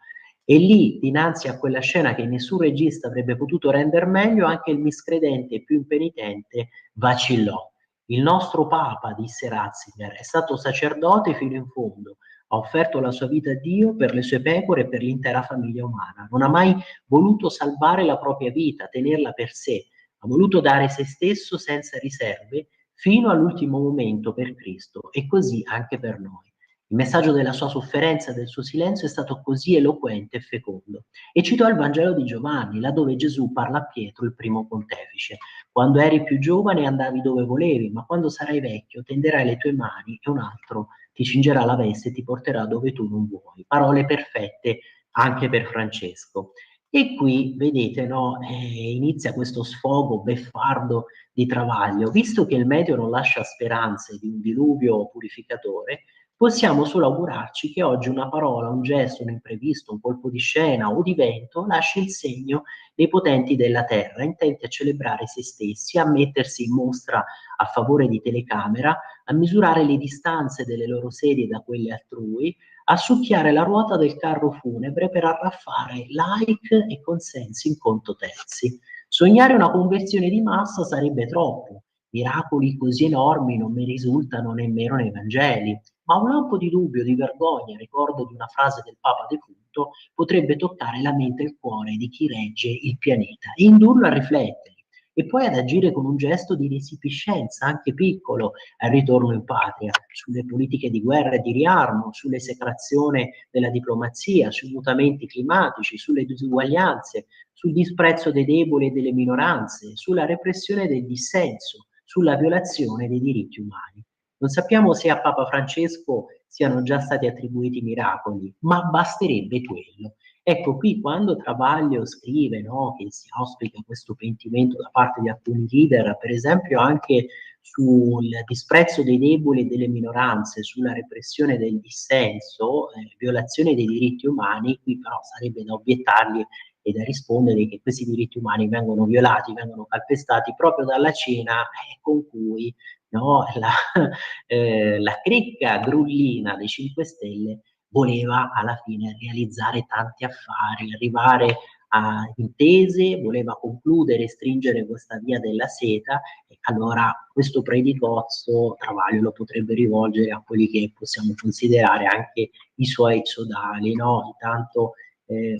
E lì, dinanzi a quella scena che nessun regista avrebbe potuto rendere meglio, anche il miscredente più impenitente vacillò. Il nostro Papa, disse Ratzinger, è stato sacerdote fino in fondo, ha offerto la sua vita a Dio per le sue pecore e per l'intera famiglia umana. Non ha mai voluto salvare la propria vita, tenerla per sé, ha voluto dare se stesso senza riserve fino all'ultimo momento per Cristo, e così anche per noi. Il messaggio della sua sofferenza e del suo silenzio è stato così eloquente e fecondo. E citò il Vangelo di Giovanni, laddove Gesù parla a Pietro, il primo pontefice. Quando eri più giovane andavi dove volevi, ma quando sarai vecchio tenderai le tue mani e un altro ti cingerà la veste e ti porterà dove tu non vuoi. Parole perfette anche per Francesco. E qui, vedete, no, inizia questo sfogo beffardo di Travaglio. Visto che il meteo non lascia speranze di un diluvio purificatore, possiamo solo augurarci che oggi una parola, un gesto, un imprevisto, un colpo di scena o di vento lasci il segno dei potenti della terra, intenti a celebrare se stessi, a mettersi in mostra a favore di telecamera, a misurare le distanze delle loro sedie da quelle altrui, a succhiare la ruota del carro funebre per arraffare like e consensi in conto terzi. Sognare una conversione di massa sarebbe troppo. Miracoli così enormi non mi risultano nemmeno nei Vangeli, ma un lampo di dubbio, di vergogna, ricordo di una frase del Papa defunto, potrebbe toccare la mente e il cuore di chi regge il pianeta e indurlo a riflettere e poi ad agire con un gesto di resipiscenza, anche piccolo, al ritorno in patria, sulle politiche di guerra e di riarmo, sull'esecrazione della diplomazia, sui mutamenti climatici, sulle disuguaglianze, sul disprezzo dei deboli e delle minoranze, sulla repressione del dissenso, sulla violazione dei diritti umani. Non sappiamo se a Papa Francesco siano già stati attribuiti miracoli, ma basterebbe quello. Ecco, qui quando Travaglio scrive, no, che si auspica questo pentimento da parte di alcuni leader, per esempio anche sul disprezzo dei deboli e delle minoranze, sulla repressione del dissenso, violazione dei diritti umani, qui però sarebbe da obiettargli e da rispondere che questi diritti umani vengono violati, vengono calpestati proprio dalla Cina, con cui, no, la cricca grullina dei 5 Stelle voleva alla fine realizzare tanti affari, arrivare a intese, voleva concludere e stringere questa via della seta, e allora questo predicozzo Travaglio lo potrebbe rivolgere a quelli che possiamo considerare anche i suoi sodali, no? I tanto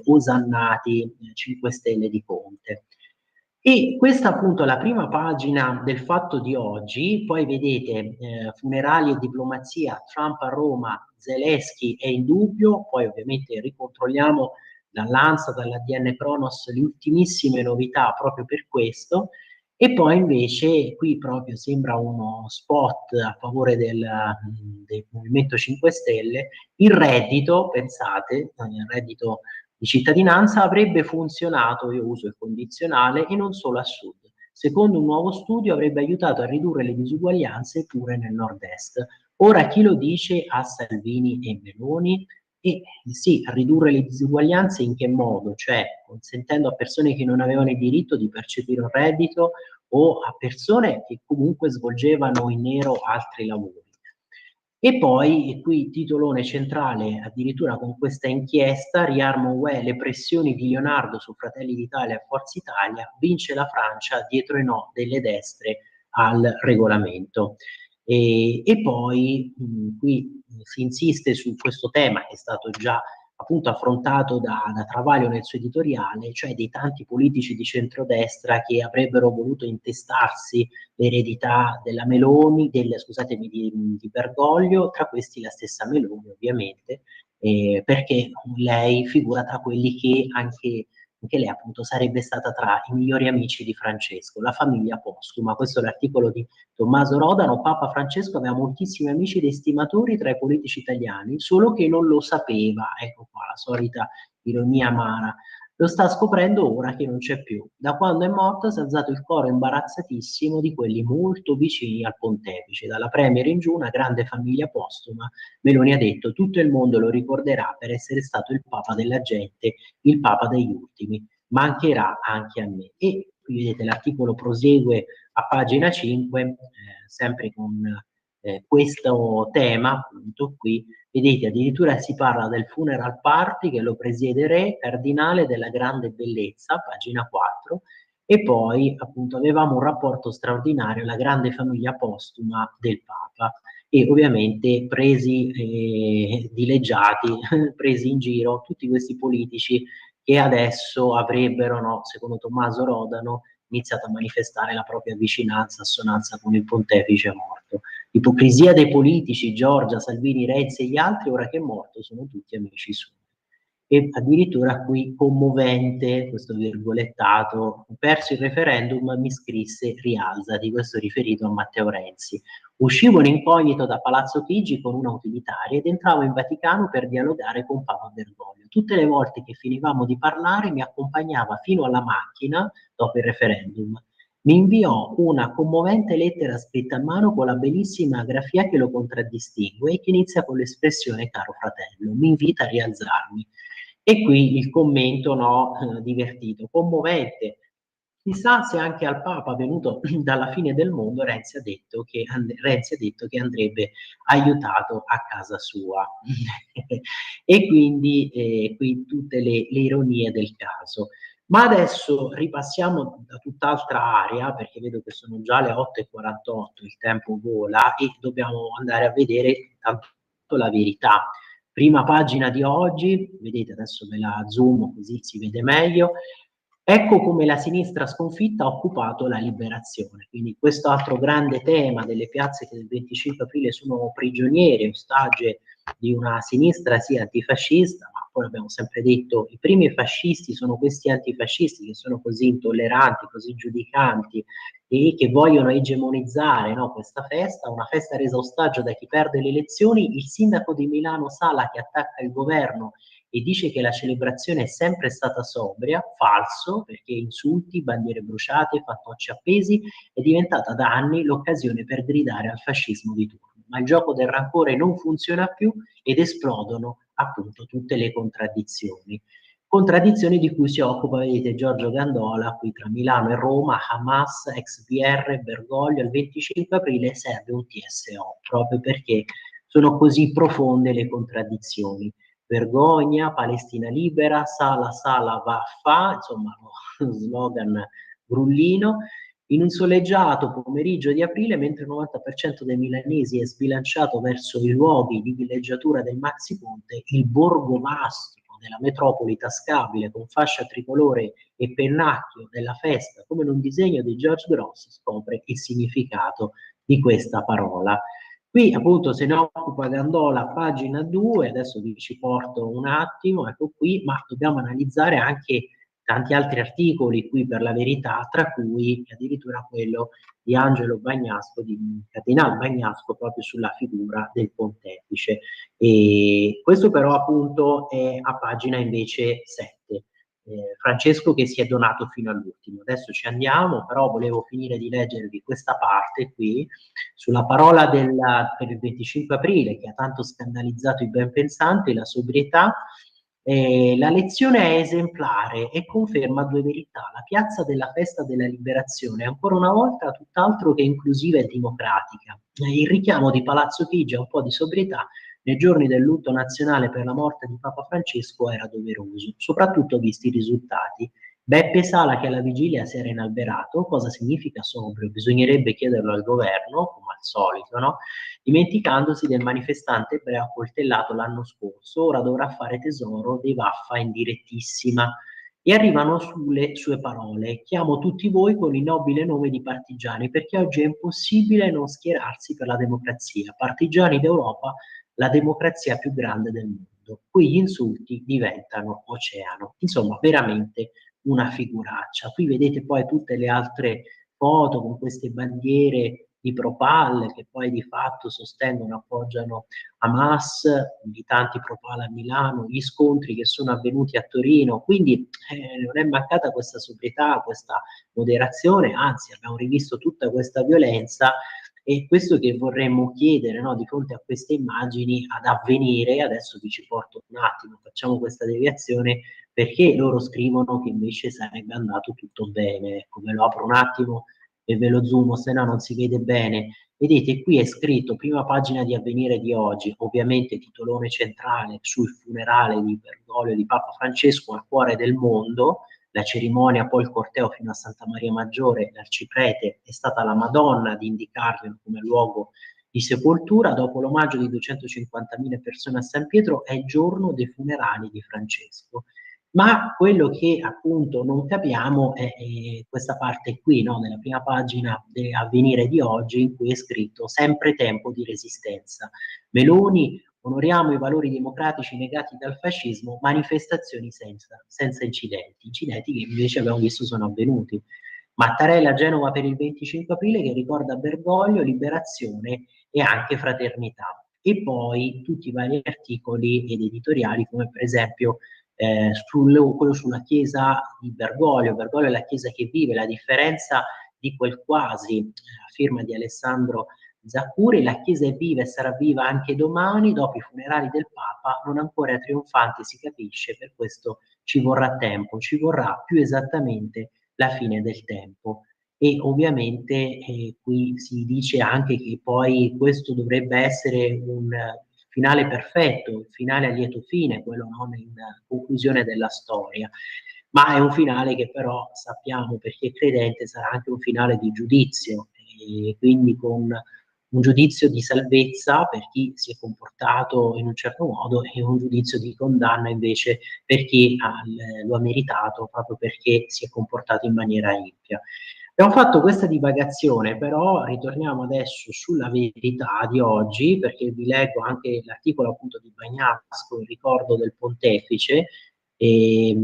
osannati 5 Stelle di Conte. E questa appunto è la prima pagina del Fatto di oggi. Poi vedete funerali e diplomazia, Trump a Roma, Zelensky è in dubbio, poi ovviamente ricontrolliamo dall'ANSA, dall'ADN Kronos le ultimissime novità proprio per questo. E poi invece qui proprio sembra uno spot a favore del Movimento 5 Stelle. Il reddito, pensate, il reddito di cittadinanza avrebbe funzionato, io uso il condizionale, e non solo a sud. Secondo un nuovo studio avrebbe aiutato a ridurre le disuguaglianze pure nel nord-est. Ora chi lo dice a Salvini e Meloni? E sì, a ridurre le disuguaglianze in che modo? Cioè consentendo a persone che non avevano il diritto di percepire un reddito o a persone che comunque svolgevano in nero altri lavori. E poi qui titolone centrale addirittura con questa inchiesta, riarmo UE, le pressioni di Leonardo su Fratelli d'Italia e Forza Italia, vince la Francia dietro i no delle destre al regolamento. E poi qui si insiste su questo tema che è stato già appunto affrontato da Travaglio nel suo editoriale, cioè dei tanti politici di centrodestra che avrebbero voluto intestarsi l'eredità della Meloni, scusatemi, di Bergoglio, tra questi la stessa Meloni ovviamente, perché lei figura tra quelli che anche lei appunto sarebbe stata tra i migliori amici di Francesco, la famiglia postuma. Questo è l'articolo di Tommaso Rodano. Papa Francesco aveva moltissimi amici ed estimatori tra i politici italiani, solo che non lo sapeva. Ecco qua la solita ironia amara. Lo sta scoprendo ora che non c'è più. Da quando è morto si è alzato il coro imbarazzatissimo di quelli molto vicini al pontefice. Dalla Premier in giù, una grande famiglia postuma. Meloni ha detto: tutto il mondo lo ricorderà per essere stato il papa della gente, il papa degli ultimi. Mancherà anche a me. E qui vedete l'articolo prosegue a pagina 5, sempre con questo tema, appunto qui. Vedete, addirittura si parla del funeral party che lo presiede Re, cardinale della grande bellezza, pagina 4, e poi appunto avevamo un rapporto straordinario, la grande famiglia postuma del Papa, e ovviamente presi dileggiati, presi in giro tutti questi politici che adesso avrebbero, no, secondo Tommaso Rodano, iniziato a manifestare la propria vicinanza, assonanza con il pontefice morto. L'ipocrisia dei politici, Giorgia, Salvini, Renzi e gli altri, ora che è morto, sono tutti amici suoi. E addirittura qui commovente questo virgolettato: ho perso il referendum, mi scrisse rialzati, questo riferito a Matteo Renzi. Uscivo in incognito da Palazzo Chigi con una utilitaria ed entravo in Vaticano per dialogare con Papa Bergoglio. Tutte le volte che finivamo di parlare mi accompagnava fino alla macchina dopo il referendum. Mi inviò una commovente lettera scritta a mano con la bellissima grafia che lo contraddistingue e che inizia con l'espressione caro fratello, mi invita a rialzarmi. E qui il commento, no, divertito, commovente. Chissà se anche al Papa venuto dalla fine del mondo Renzi ha detto che andrebbe aiutato a casa sua. E quindi qui tutte le ironie del caso. Ma adesso ripassiamo da tutt'altra area, perché vedo che sono già le 8:48, il tempo vola e dobbiamo andare a vedere tanto la verità. Prima pagina di oggi, vedete, adesso ve la zoom così si vede meglio. Ecco come la sinistra sconfitta ha occupato la liberazione. Quindi questo altro grande tema delle piazze che del 25 aprile sono prigioniere, ostaggio di una sinistra sì antifascista, ma poi abbiamo sempre detto i primi fascisti sono questi antifascisti che sono così intolleranti, così giudicanti e che vogliono egemonizzare, no, questa festa, una festa resa ostaggio da chi perde le elezioni. Il sindaco di Milano Sala che attacca il governo e dice che la celebrazione è sempre stata sobria, falso, perché insulti, bandiere bruciate, fantocci appesi, è diventata da anni l'occasione per gridare al fascismo di turno. Ma il gioco del rancore non funziona più ed esplodono appunto tutte le contraddizioni. Contraddizioni di cui si occupa, vedete, Giorgio Gandola, qui tra Milano e Roma, Hamas, ex PR, Bergoglio. Il 25 aprile serve un TSO, proprio perché sono così profonde le contraddizioni. Vergogna, Palestina libera, Sala Sala vaffa, insomma, slogan grullino. In un soleggiato pomeriggio di aprile, mentre il 90% dei milanesi è sbilanciato verso i luoghi di villeggiatura del Maxi Ponte, il borgomastro della metropoli tascabile con fascia tricolore e pennacchio della festa, come in un disegno di George Gross, scopre il significato di questa parola. Qui appunto se ne occupa Gandola, pagina 2, adesso vi ci porto un attimo, ecco qui, ma dobbiamo analizzare anche tanti altri articoli qui per la verità, tra cui addirittura quello di Angelo Bagnasco, di Cardinale Bagnasco, proprio sulla figura del pontefice. E questo però appunto è a pagina invece 7. Francesco che si è donato fino all'ultimo. Adesso ci andiamo, però volevo finire di leggervi questa parte qui sulla parola per il 25 aprile che ha tanto scandalizzato i ben pensanti, la sobrietà. La lezione è esemplare e conferma due verità. La piazza della festa della liberazione è ancora una volta tutt'altro che inclusiva e democratica. Il richiamo di Palazzo Chigi a un po' di sobrietà nei giorni del lutto nazionale per la morte di Papa Francesco era doveroso, soprattutto visti i risultati. Beppe Sala che alla vigilia si era inalberato, cosa significa sobrio? Bisognerebbe chiederlo al governo, come al solito, no? Dimenticandosi del manifestante ebreo accoltellato l'anno scorso, ora dovrà fare tesoro dei vaffa in direttissima. E arrivano sulle sue parole: chiamo tutti voi con il nobile nome di partigiani, perché oggi è impossibile non schierarsi per la democrazia. Partigiani d'Europa, la democrazia più grande del mondo. Qui gli insulti diventano oceano. Insomma, veramente una figuraccia. Qui vedete poi tutte le altre foto con queste bandiere di Propal, che poi di fatto sostengono, appoggiano Hamas, militanti Propal a Milano, gli scontri che sono avvenuti a Torino, quindi non è mancata questa sobrietà, questa moderazione, anzi abbiamo rivisto tutta questa violenza e questo che vorremmo chiedere, no, di fronte a queste immagini ad Avvenire. Adesso vi ci porto un attimo, facciamo questa deviazione, perché loro scrivono che invece sarebbe andato tutto bene. Ecco, ve lo apro un attimo e ve lo zoom, se no non si vede bene. Vedete, qui è scritto, prima pagina di Avvenire di oggi, ovviamente titolone centrale sul funerale di Bergoglio di Papa Francesco al cuore del mondo. La cerimonia, poi il corteo fino a Santa Maria Maggiore, l'arciprete è stata la Madonna ad indicarlo come luogo di sepoltura. Dopo l'omaggio di 250.000 persone a San Pietro è il giorno dei funerali di Francesco. Ma quello che appunto non capiamo è questa parte qui, no, nella prima pagina dell'Avvenire di oggi, in cui è scritto sempre tempo di resistenza. Meloni, onoriamo i valori democratici negati dal fascismo, manifestazioni senza incidenti. Incidenti che invece abbiamo visto sono avvenuti. Mattarella a Genova per il 25 aprile che ricorda Bergoglio, liberazione e anche fraternità. E poi tutti i vari articoli ed editoriali, come per esempio quello sulla chiesa di Bergoglio. Bergoglio è la chiesa che vive, la differenza di quel quasi, a firma di Alessandro Zaccuri, la chiesa è viva e sarà viva anche domani, dopo i funerali del Papa, non ancora trionfante si capisce, per questo ci vorrà tempo, ci vorrà più esattamente la fine del tempo. E ovviamente qui si dice anche che poi questo dovrebbe essere un finale perfetto, il finale a lieto fine, quello non in conclusione della storia, ma è un finale che però sappiamo, perché è credente, sarà anche un finale di giudizio, e quindi con un giudizio di salvezza per chi si è comportato in un certo modo e un giudizio di condanna invece per chi lo ha meritato proprio perché si è comportato in maniera impia. Abbiamo fatto questa divagazione, però ritorniamo adesso sulla verità di oggi, perché vi leggo anche l'articolo appunto di Bagnasco, il ricordo del pontefice, e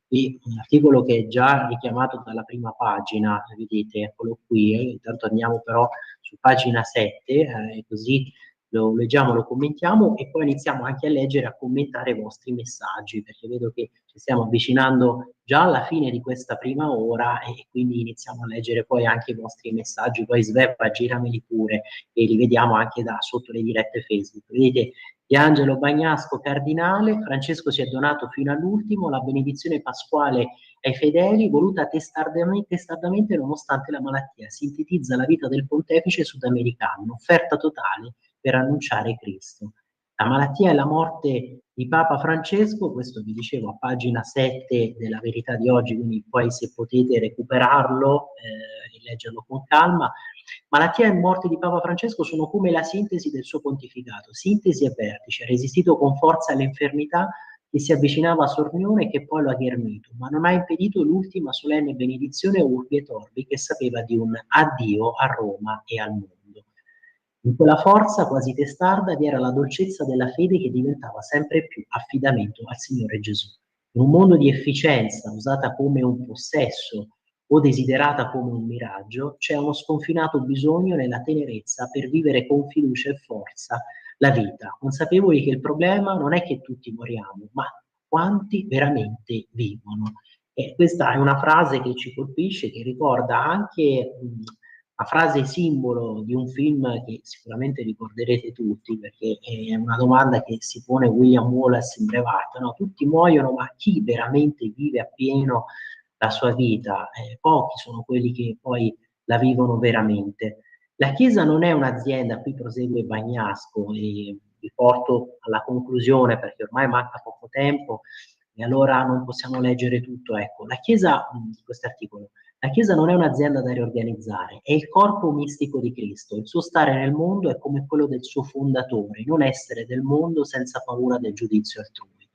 qui un articolo che è già richiamato dalla prima pagina, vedete, eccolo qui, intanto andiamo però su pagina 7, così lo leggiamo, lo commentiamo e poi iniziamo anche a leggere e a commentare i vostri messaggi, perché vedo che ci stiamo avvicinando già alla fine di questa prima ora e quindi iniziamo a leggere poi anche i vostri messaggi. Poi Sveppa, girameli pure e li vediamo anche da sotto le dirette Facebook. Vedete, Di Angelo Bagnasco, cardinale, Francesco si è donato fino all'ultimo, la benedizione pasquale ai fedeli, voluta testardamente nonostante la malattia, sintetizza la vita del pontefice sudamericano, offerta totale per annunciare Cristo. La malattia e la morte di Papa Francesco, questo vi dicevo a pagina 7 della Verità di oggi, quindi poi se potete recuperarlo e leggerlo con calma. Malattia e morte di Papa Francesco sono come la sintesi del suo pontificato, sintesi e vertice, ha resistito con forza all'infermità che si avvicinava a Sornione e che poi lo ha ghermito, ma non ha impedito l'ultima solenne benedizione Urbi et Orbi che sapeva di un addio a Roma e al mondo. In quella forza quasi testarda vi era la dolcezza della fede che diventava sempre più affidamento al Signore Gesù. In un mondo di efficienza usata come un possesso o desiderata come un miraggio, c'è uno sconfinato bisogno nella tenerezza per vivere con fiducia e forza la vita, consapevoli che il problema non è che tutti moriamo, ma quanti veramente vivono. E questa è una frase che ci colpisce, che ricorda anche la frase simbolo di un film che sicuramente ricorderete tutti, perché è una domanda che si pone William Wallace in Brevatto, no? Tutti muoiono, ma chi veramente vive appieno la sua vita? Pochi sono quelli che poi la vivono veramente. La Chiesa non è un'azienda, qui prosegue Bagnasco, e vi porto alla conclusione perché ormai manca poco tempo e allora non possiamo leggere tutto. Ecco, la Chiesa, questo articolo, la Chiesa non è un'azienda da riorganizzare, è il corpo mistico di Cristo. Il suo stare nel mondo è come quello del suo fondatore, non essere del mondo senza paura del giudizio altrui.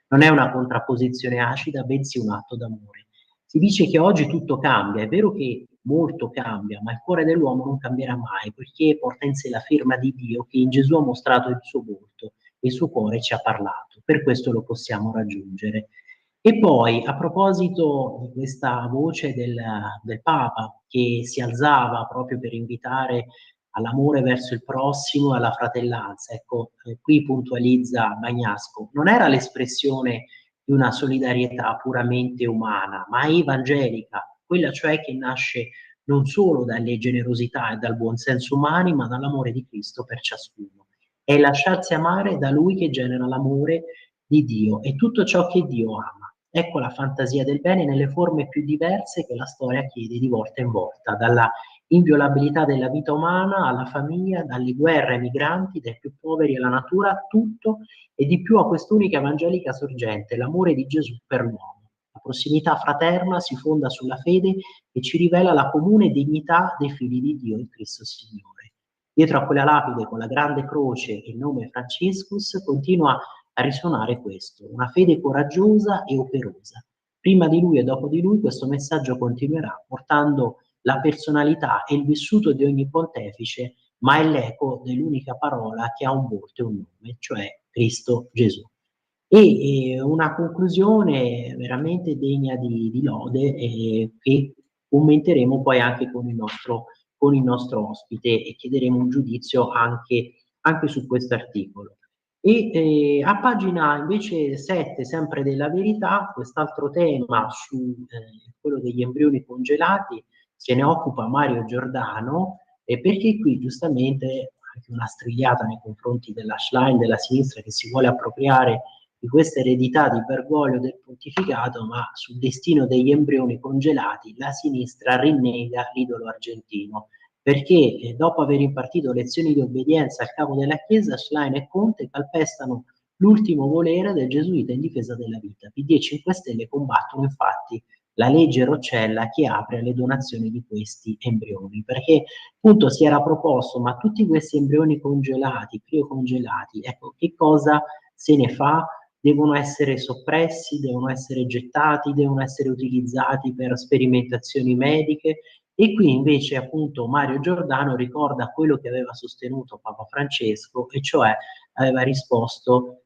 Non è una contrapposizione acida, bensì un atto d'amore. Si dice che oggi tutto cambia, è vero che molto cambia, ma il cuore dell'uomo non cambierà mai, poiché porta in sé la firma di Dio che in Gesù ha mostrato il suo volto e il suo cuore ci ha parlato. Per questo lo possiamo raggiungere. E poi, a proposito di questa voce del Papa che si alzava proprio per invitare all'amore verso il prossimo e alla fratellanza, ecco, qui puntualizza Bagnasco, non era l'espressione di una solidarietà puramente umana, ma evangelica, quella cioè che nasce non solo dalle generosità e dal buon senso umani, ma dall'amore di Cristo per ciascuno. È lasciarsi amare da Lui che genera l'amore di Dio e tutto ciò che Dio ama. Ecco la fantasia del bene nelle forme più diverse che la storia chiede di volta in volta, dalla inviolabilità della vita umana alla famiglia, dalle guerre ai migranti, dai più poveri alla natura, tutto e di più a quest'unica evangelica sorgente, l'amore di Gesù per l'uomo. La prossimità fraterna si fonda sulla fede e ci rivela la comune dignità dei figli di Dio in Cristo Signore. Dietro a quella lapide con la grande croce e il nome Franciscus continua a risuonare questo, una fede coraggiosa e operosa. Prima di lui e dopo di lui questo messaggio continuerà, portando la personalità e il vissuto di ogni pontefice, ma è l'eco dell'unica parola che ha un volto e un nome, cioè Cristo Gesù. E una conclusione veramente degna di lode, che commenteremo poi anche con il nostro ospite e chiederemo un giudizio anche su questo articolo. E a pagina invece 7, sempre della Verità, quest'altro tema su quello degli embrioni congelati, se ne occupa Mario Giordano, perché qui giustamente anche una strigliata nei confronti della Schlein della sinistra che si vuole appropriare di questa eredità di Bergoglio del pontificato, ma sul destino degli embrioni congelati la sinistra rinnega l'idolo argentino, perché dopo aver impartito lezioni di obbedienza al capo della Chiesa, Schlein e Conte calpestano l'ultimo volere del gesuita in difesa della vita. PD e 5 Stelle combattono infatti la legge Roccella che apre alle donazioni di questi embrioni, perché appunto si era proposto, ma tutti questi embrioni congelati, criocongelati, ecco, che cosa se ne fa? Devono essere soppressi, devono essere gettati, devono essere utilizzati per sperimentazioni mediche. E qui invece appunto Mario Giordano ricorda quello che aveva sostenuto Papa Francesco, e cioè aveva risposto,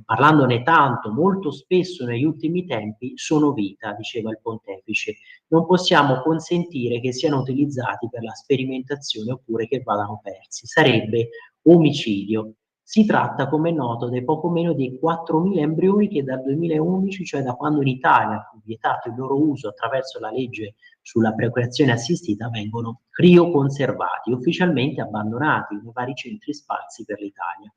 parlandone tanto, molto spesso negli ultimi tempi, sono vita, diceva il pontefice. Non possiamo consentire che siano utilizzati per la sperimentazione oppure che vadano persi. Sarebbe omicidio. Si tratta, come è noto, dei poco meno di 4.000 embrioni che dal 2011, cioè da quando in Italia fu vietato il loro uso attraverso la legge sulla procreazione assistita, vengono crioconservati, ufficialmente abbandonati nei vari centri sparsi per l'Italia.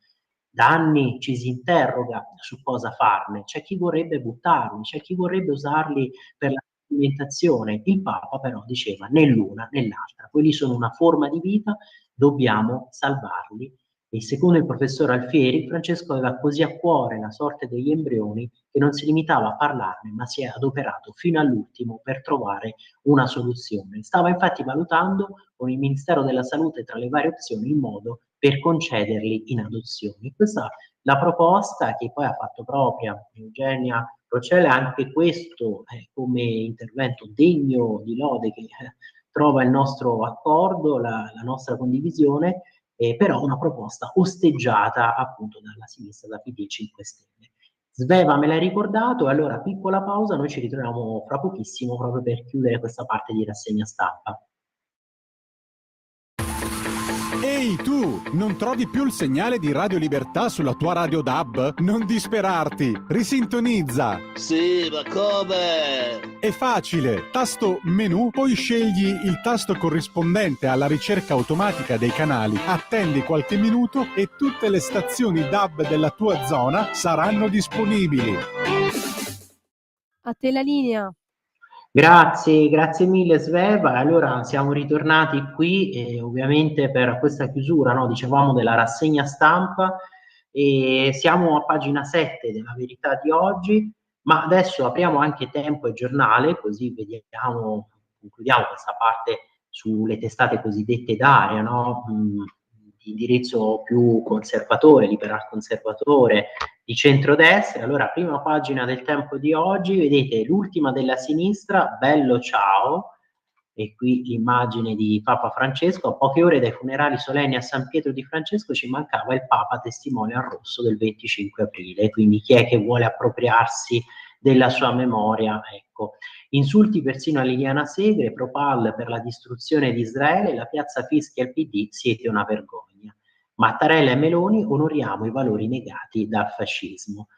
Da anni ci si interroga su cosa farne, c'è chi vorrebbe buttarli, c'è chi vorrebbe usarli per la alimentazione. Il Papa però diceva né l'una né l'altra, quelli sono una forma di vita, dobbiamo salvarli. E secondo il professor Alfieri, Francesco aveva così a cuore la sorte degli embrioni che non si limitava a parlarne, ma si è adoperato fino all'ultimo per trovare una soluzione. Stava infatti valutando con il Ministero della Salute tra le varie opzioni il modo per concederli in adozione. Questa è la proposta che poi ha fatto propria Eugenia Roccella, anche questo come intervento degno di lode che trova il nostro accordo, la nostra condivisione, però una proposta osteggiata appunto dalla sinistra, da PD e 5 Stelle. Sveva me l'hai ricordato, allora piccola pausa, noi ci ritroviamo fra pochissimo proprio per chiudere questa parte di rassegna stampa. Ehi tu, non trovi più il segnale di Radio Libertà sulla tua radio DAB? Non disperarti, risintonizza! Sì, ma come? È facile, tasto menu, poi scegli il tasto corrispondente alla ricerca automatica dei canali, attendi qualche minuto e tutte le stazioni DAB della tua zona saranno disponibili. A te la linea. Grazie mille Sveva. Allora siamo ritornati qui ovviamente per questa chiusura, no? Dicevamo della rassegna stampa, e siamo a pagina 7 della Verità di oggi, ma adesso apriamo anche Tempo e Giornale, così vediamo, concludiamo questa parte sulle testate cosiddette d'area, no? Di indirizzo più conservatore, liberal conservatore, di centrodestra. Allora, prima pagina del Tempo di oggi, vedete l'ultima della sinistra, bello ciao, e qui l'immagine di Papa Francesco. A poche ore dai funerali solenni a San Pietro di Francesco ci mancava il Papa testimone al rosso del 25 aprile, quindi chi è che vuole appropriarsi della sua memoria. Ecco. Insulti persino a Liliana Segre, Propal per la distruzione di Israele, la piazza fischia il PD, siete una vergogna. Mattarella e Meloni, onoriamo i valori negati dal fascismo.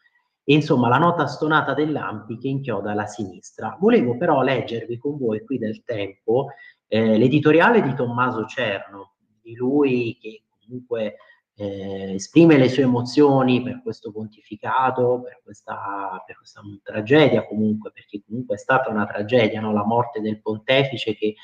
E insomma la nota stonata dell'Ampi che inchioda la sinistra. Volevo però leggervi con voi qui del Tempo l'editoriale di Tommaso Cerno, di lui che comunque esprime le sue emozioni per questo pontificato, per questa tragedia comunque, perché comunque è stata una tragedia, no? La morte del pontefice che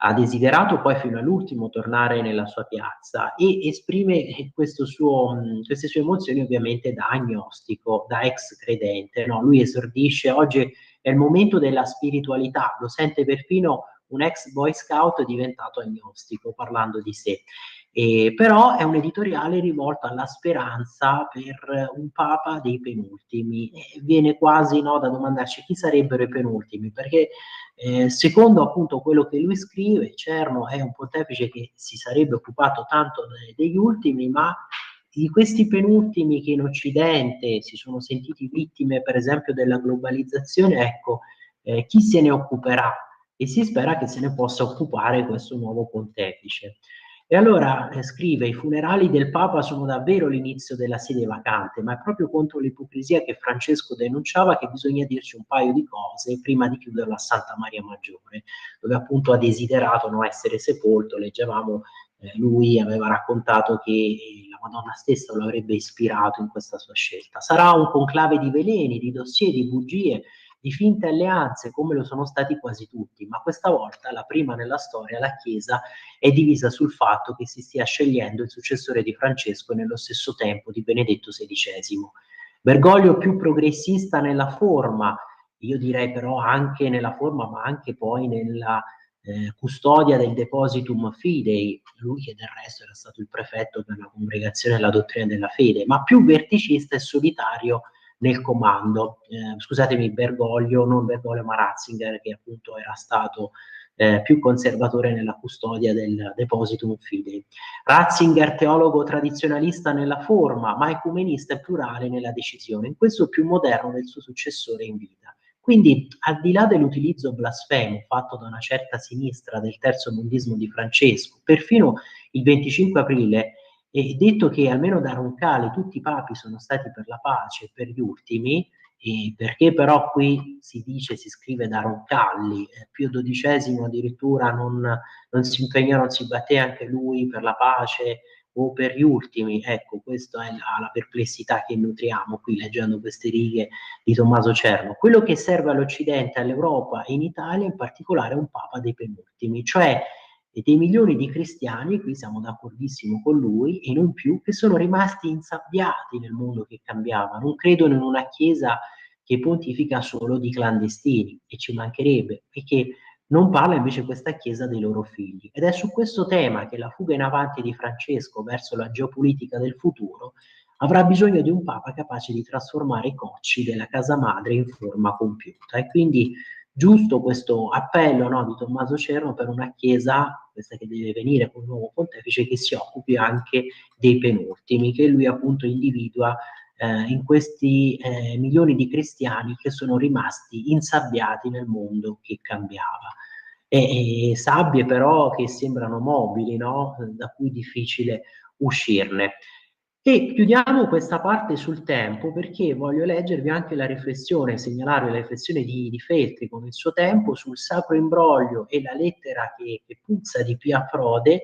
ha desiderato poi fino all'ultimo tornare nella sua piazza e esprime queste sue emozioni ovviamente da agnostico, da ex credente. No? Lui esordisce: oggi è il momento della spiritualità, lo sente perfino un ex boy scout diventato agnostico parlando di sé. Però è un editoriale rivolto alla speranza per un papa dei penultimi. Viene quasi, no, da domandarci chi sarebbero i penultimi, perché secondo appunto quello che lui scrive, Cerno è un pontefice che si sarebbe occupato tanto degli ultimi, ma di questi penultimi che in Occidente si sono sentiti vittime per esempio della globalizzazione, ecco, chi se ne occuperà? E si spera che se ne possa occupare questo nuovo pontefice. E allora scrive: i funerali del Papa sono davvero l'inizio della sede vacante, ma è proprio contro l'ipocrisia che Francesco denunciava che bisogna dirci un paio di cose prima di chiuderlo a Santa Maria Maggiore, dove appunto ha desiderato non essere sepolto. Leggevamo, lui aveva raccontato che la Madonna stessa lo avrebbe ispirato in questa sua scelta. Sarà un conclave di veleni, di dossier, di bugie, di finte alleanze, come lo sono stati quasi tutti, ma questa volta, la prima nella storia, la Chiesa è divisa sul fatto che si stia scegliendo il successore di Francesco e nello stesso tempo di Benedetto XVI. Bergoglio più progressista nella forma, io direi però anche nella forma, ma anche poi nella custodia del Depositum Fidei, lui che del resto era stato il prefetto per la congregazione della dottrina della fede, ma più verticista e solitario nel comando. Scusatemi, Bergoglio, non Bergoglio ma Ratzinger, che appunto era stato più conservatore nella custodia del Depositum Fidei. Ratzinger, teologo tradizionalista nella forma, ma ecumenista e plurale nella decisione, in questo più moderno del suo successore in vita. Quindi, al di là dell'utilizzo blasfemo fatto da una certa sinistra del terzo mondismo di Francesco, perfino il 25 aprile, detto che almeno da Roncalli tutti i papi sono stati per la pace e per gli ultimi, perché però qui si dice, si scrive da Roncalli, Pio XII addirittura non si impegnò, non si batté anche lui per la pace o per gli ultimi. Ecco, questa è la perplessità che nutriamo qui leggendo queste righe di Tommaso Cerno. Quello che serve all'Occidente, all'Europa e in Italia in particolare è un papa dei penultimi, cioè dei milioni di cristiani, qui siamo d'accordissimo con lui, e non più, che sono rimasti insabbiati nel mondo che cambiava, non credono in una chiesa che pontifica solo di clandestini, e ci mancherebbe, e che non parla invece questa chiesa dei loro figli. Ed è su questo tema che la fuga in avanti di Francesco verso la geopolitica del futuro avrà bisogno di un papa capace di trasformare i cocci della casa madre in forma compiuta. E quindi giusto questo appello, no, di Tommaso Cerno per una chiesa, questa che deve venire con un nuovo pontefice, che si occupi anche dei penultimi, che lui appunto individua in questi milioni di cristiani che sono rimasti insabbiati nel mondo che cambiava. E sabbie però che sembrano mobili, no? Da cui è difficile uscirne. E chiudiamo questa parte sul tempo perché voglio leggervi anche la riflessione, segnalarvi la riflessione di Feltri con il suo tempo sul sacro imbroglio e la lettera che puzza di Pia Frode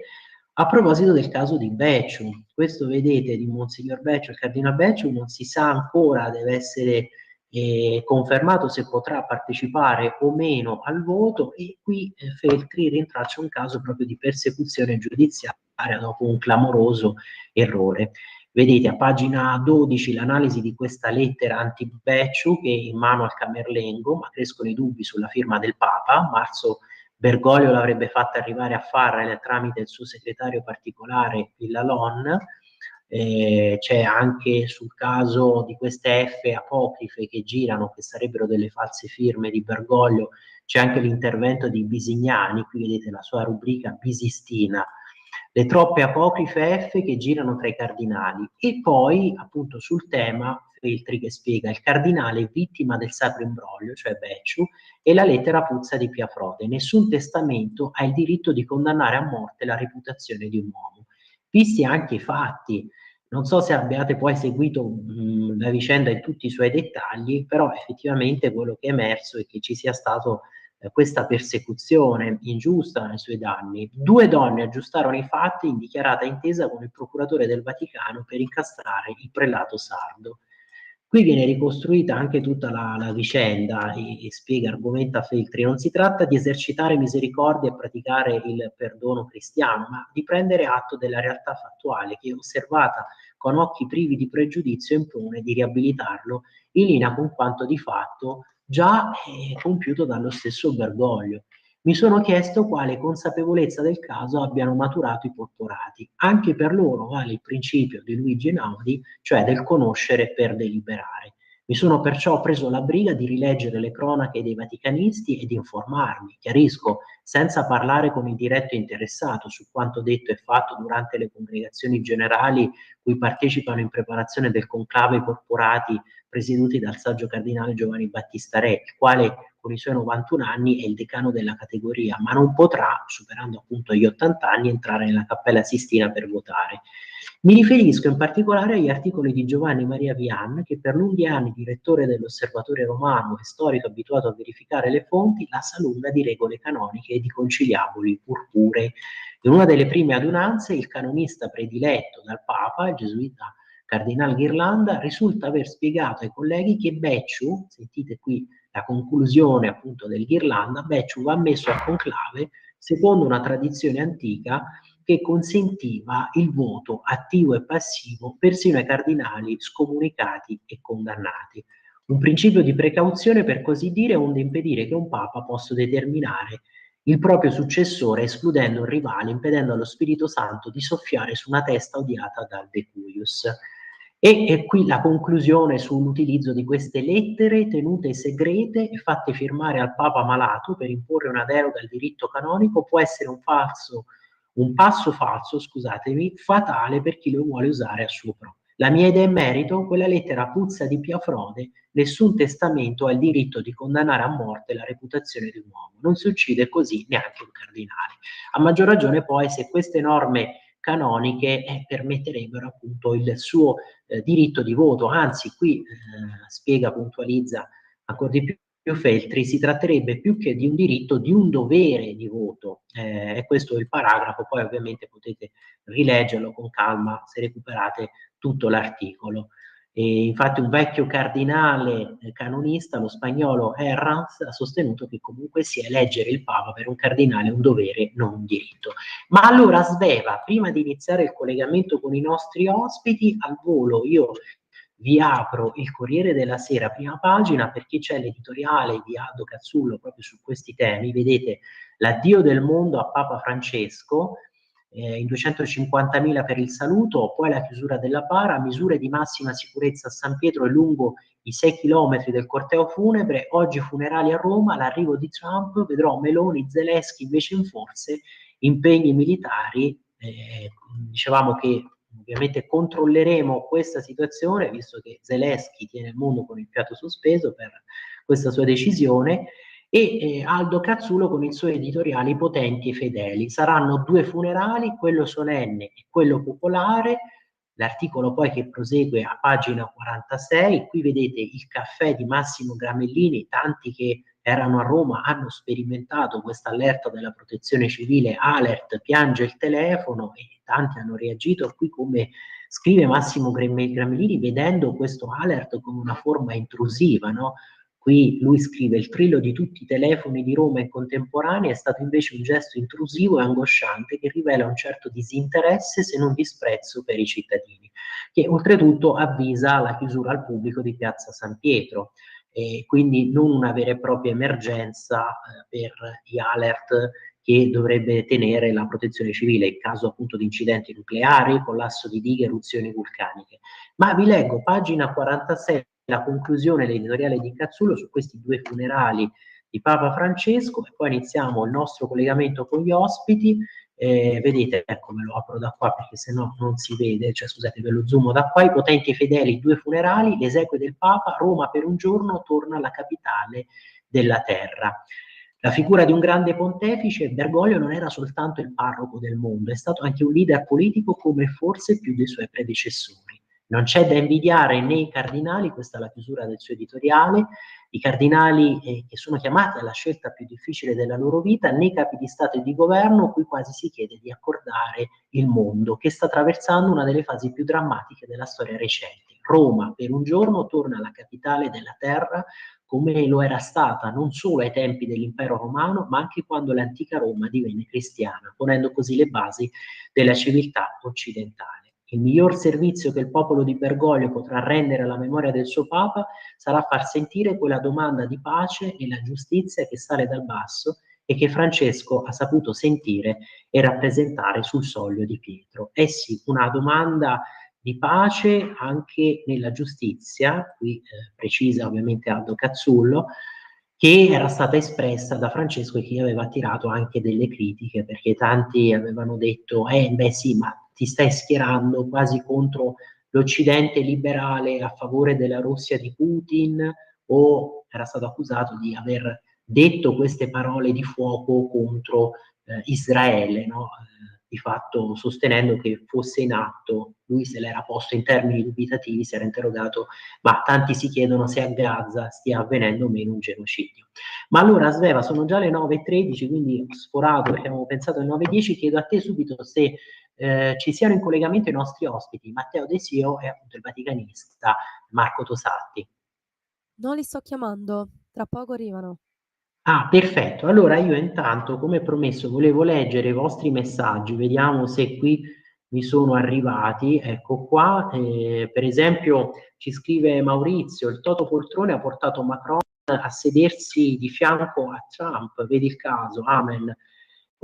a proposito del caso di Becciu. Questo vedete di Monsignor Becciu, il cardinale Becciu non si sa ancora, deve essere confermato se potrà partecipare o meno al voto, e qui Feltri rintraccia un caso proprio di persecuzione giudiziaria dopo un clamoroso errore. Vedete a pagina 12 l'analisi di questa lettera anti-Becciu che è in mano al Camerlengo, ma crescono i dubbi sulla firma del Papa. Marzo Bergoglio l'avrebbe fatta arrivare a Farrell tramite il suo segretario particolare Villalon. C'è anche sul caso di queste F apocrife che girano, che sarebbero delle false firme di Bergoglio, c'è anche l'intervento di Bisignani, qui vedete la sua rubrica Bisistina, le troppe apocrife F che girano tra i cardinali. E poi appunto sul tema Feltri, che spiega: il cardinale vittima del sacro imbroglio, cioè Becciu, e la lettera puzza di Piafrode. Nessun testamento ha il diritto di condannare a morte la reputazione di un uomo. Visti anche i fatti, non so se abbiate poi seguito la vicenda in tutti i suoi dettagli, però effettivamente quello che è emerso è che ci sia stato questa persecuzione ingiusta ai suoi danni. 2 donne aggiustarono i fatti in dichiarata intesa con il procuratore del Vaticano per incastrare il prelato sardo. Qui viene ricostruita anche tutta la vicenda e spiega, argomenta Feltri: non si tratta di esercitare misericordia e praticare il perdono cristiano, ma di prendere atto della realtà fattuale che, osservata con occhi privi di pregiudizio, impone di riabilitarlo in linea con quanto di fatto già compiuto dallo stesso Bergoglio. Mi sono chiesto quale consapevolezza del caso abbiano maturato i portorati. Anche per loro vale il principio di Luigi Einaudi, cioè del conoscere per deliberare. Mi sono perciò preso la briga di rileggere le cronache dei vaticanisti e di informarmi, chiarisco, senza parlare con il diretto interessato su quanto detto e fatto durante le congregazioni generali cui partecipano in preparazione del conclave i porporati presieduti dal saggio cardinale Giovanni Battista Re, il quale con i suoi 91 anni è il decano della categoria, ma non potrà, superando appunto gli 80 anni, entrare nella Cappella Sistina per votare. Mi riferisco in particolare agli articoli di Giovanni Maria Vian, che per lunghi anni direttore dell'Osservatore Romano e storico abituato a verificare le fonti, la sa lunga di regole canoniche e di conciliaboli purpurei. In una delle prime adunanze, il canonista prediletto dal Papa, il gesuita Cardinal Ghirlanda, risulta aver spiegato ai colleghi che Becciu, sentite qui la conclusione appunto del Ghirlanda, Becciu va messo a conclave secondo una tradizione antica che consentiva il voto attivo e passivo persino ai cardinali scomunicati e condannati. Un principio di precauzione, per così dire, onde impedire che un papa possa determinare il proprio successore, escludendo un rivale, impedendo allo Spirito Santo di soffiare su una testa odiata dal Decuius. E qui la conclusione sull'utilizzo di queste lettere tenute segrete e fatte firmare al Papa malato per imporre una deroga al diritto canonico può essere un passo falso, scusatemi, fatale per chi lo vuole usare a suo pro. La mia idea in merito, quella lettera puzza di Piafrode: nessun testamento ha il diritto di condannare a morte la reputazione di un uomo. Non si uccide così neanche un cardinale. A maggior ragione poi se queste norme canoniche permetterebbero appunto il suo diritto di voto, anzi qui spiega, puntualizza ancora di più Feltri, si tratterebbe più che di un diritto, di un dovere di voto, e questo è il paragrafo, poi ovviamente potete rileggerlo con calma se recuperate tutto l'articolo. E infatti un vecchio cardinale canonista, lo spagnolo Herranz, ha sostenuto che comunque sia eleggere il Papa per un cardinale un dovere, non un diritto. Ma allora Sveva, prima di iniziare il collegamento con i nostri ospiti, al volo io vi apro il Corriere della Sera, prima pagina, perché c'è l'editoriale di Aldo Cazzullo proprio su questi temi. Vedete l'addio del mondo a Papa Francesco, in 250.000 per il saluto, poi la chiusura della bara, misure di massima sicurezza a San Pietro e lungo i 6 chilometri del corteo funebre, oggi funerali a Roma, l'arrivo di Trump, vedrò Meloni, Zelensky invece in forze, impegni militari, dicevamo che ovviamente controlleremo questa situazione, visto che Zelensky tiene il mondo con il fiato sospeso per questa sua decisione, e Aldo Cazzullo con i suoi editoriali potenti e fedeli. Saranno 2 funerali, quello solenne e quello popolare. L'articolo poi che prosegue a pagina 46, qui vedete il caffè di Massimo Gramellini, tanti che erano a Roma hanno sperimentato questa allerta della protezione civile, alert, piange il telefono, e tanti hanno reagito. Qui, come scrive Massimo Gramellini, vedendo questo alert come una forma intrusiva, no? Qui lui scrive: il trillo di tutti i telefoni di Roma in contemporanea è stato invece un gesto intrusivo e angosciante che rivela un certo disinteresse, se non disprezzo, per i cittadini, che oltretutto avvisa la chiusura al pubblico di Piazza San Pietro. Quindi non una vera e propria emergenza per gli alert che dovrebbe tenere la protezione civile in caso appunto di incidenti nucleari, collasso di dighe, eruzioni vulcaniche. Ma vi leggo pagina 46, la conclusione dell'editoriale di Cazzullo su questi 2 funerali di Papa Francesco, e poi iniziamo il nostro collegamento con gli ospiti. Vedete, ecco, me lo apro da qua perché sennò non si vede, cioè scusate, ve lo zoomo da qua. I potenti e fedeli, 2 funerali, le esequie del Papa, Roma per un giorno torna alla capitale della terra. La figura di un grande pontefice, Bergoglio non era soltanto il parroco del mondo, è stato anche un leader politico come forse più dei suoi predecessori. Non c'è da invidiare né i cardinali, questa è la chiusura del suo editoriale, i cardinali che sono chiamati alla scelta più difficile della loro vita, né i capi di Stato e di governo, cui quasi si chiede di accordare il mondo, che sta attraversando una delle fasi più drammatiche della storia recente. Roma per un giorno torna alla capitale della terra, come lo era stata non solo ai tempi dell'impero romano, ma anche quando l'antica Roma divenne cristiana, ponendo così le basi della civiltà occidentale. Il miglior servizio che il popolo di Bergoglio potrà rendere alla memoria del suo Papa sarà far sentire quella domanda di pace e la giustizia che sale dal basso e che Francesco ha saputo sentire e rappresentare sul soglio di Pietro. Eh sì, una domanda di pace anche nella giustizia, qui precisa ovviamente Aldo Cazzullo, che era stata espressa da Francesco e che aveva attirato anche delle critiche, perché tanti avevano detto, beh sì, ma ti stai schierando quasi contro l'Occidente liberale a favore della Russia di Putin, o era stato accusato di aver detto queste parole di fuoco contro Israele, no? Di fatto sostenendo che fosse in atto, lui se l'era posto in termini dubitativi, si era interrogato, ma tanti si chiedono se a Gaza stia avvenendo o meno un genocidio. Ma allora Sveva, sono già le 9:13, quindi ho sforato perché avevo pensato alle 9:10, chiedo a te subito se ci siano in collegamento i nostri ospiti, Matteo De Sio e appunto il vaticanista Marco Tosatti. No, li sto chiamando, tra poco arrivano. Ah, perfetto. Allora io intanto, come promesso, volevo leggere i vostri messaggi, vediamo se qui mi sono arrivati. Ecco qua, per esempio ci scrive Maurizio, il Toto Poltrone ha portato Macron a sedersi di fianco a Trump, vedi il caso, amen.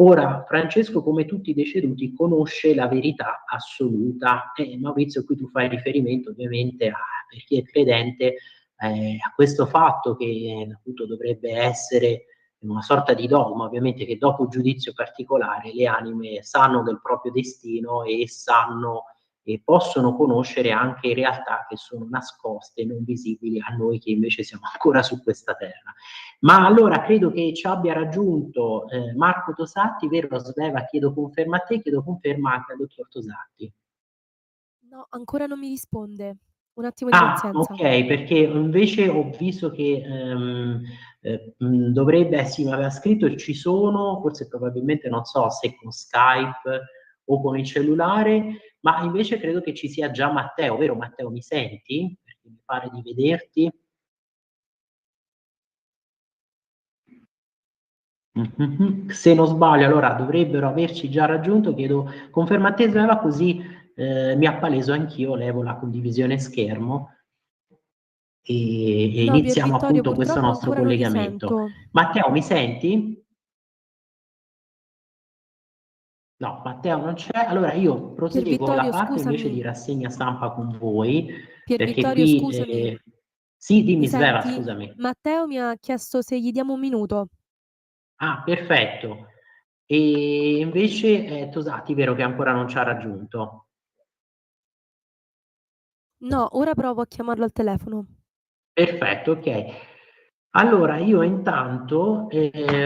Ora, Francesco, come tutti i deceduti, conosce la verità assoluta. Maurizio, qui tu fai riferimento ovviamente a, per chi è credente, a questo fatto che appunto dovrebbe essere una sorta di dogma, ovviamente, che dopo un giudizio particolare le anime sanno del proprio destino e sanno e possono conoscere anche realtà che sono nascoste, non visibili a noi che invece siamo ancora su questa terra. Ma allora credo che ci abbia raggiunto Marco Tosatti, vero Sveva? Chiedo conferma a te, chiedo conferma anche al dottor Tosatti. No, ancora non mi risponde. Un attimo di Ah, pazienza. ok, perché invece ho visto che dovrebbe, sì, mi aveva scritto ci sono, forse probabilmente non so se con Skype o con il cellulare, ma invece credo che ci sia già Matteo, vero Matteo, mi senti? Perché mi pare di vederti. Se non sbaglio, allora dovrebbero averci già raggiunto. Chiedo conferma a te, Sveva, così mi appaleso anch'io, levo la condivisione schermo e No, Pier iniziamo Vittorio, appunto questo purtroppo nostro ancora non li collegamento. sento. Matteo, mi senti? No, Matteo non c'è. Allora io Pier proseguo la Vittorio, parte invece di scusami. rassegna stampa con voi, Pier perché Vittorio, qui... scusami. Sì, Mi dimmi Sveva, senti? scusami. Matteo mi ha chiesto se gli diamo un minuto. Ah, perfetto. E invece Tosatti, vero che ancora non ci ha raggiunto? No, ora provo a chiamarlo al telefono. Perfetto, ok. Allora io intanto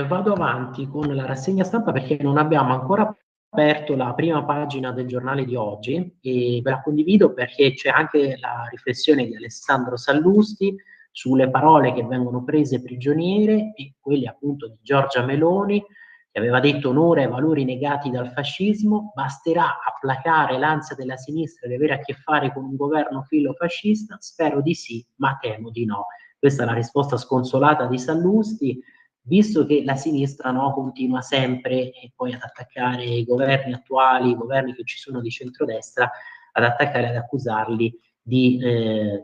vado avanti con la rassegna stampa perché non abbiamo ancora aperto la prima pagina del giornale di oggi e ve la condivido perché c'è anche la riflessione di Alessandro Sallusti sulle parole che vengono prese prigioniere e quelle appunto di Giorgia Meloni, che aveva detto onore ai valori negati dal fascismo, basterà a placare l'ansia della sinistra di avere a che fare con un governo filofascista? Spero di sì, ma temo di no. Questa è la risposta sconsolata di Sallusti, visto che la sinistra, no, continua sempre e poi ad attaccare i governi attuali, i governi che ci sono di centrodestra, ad attaccare, ad accusarli di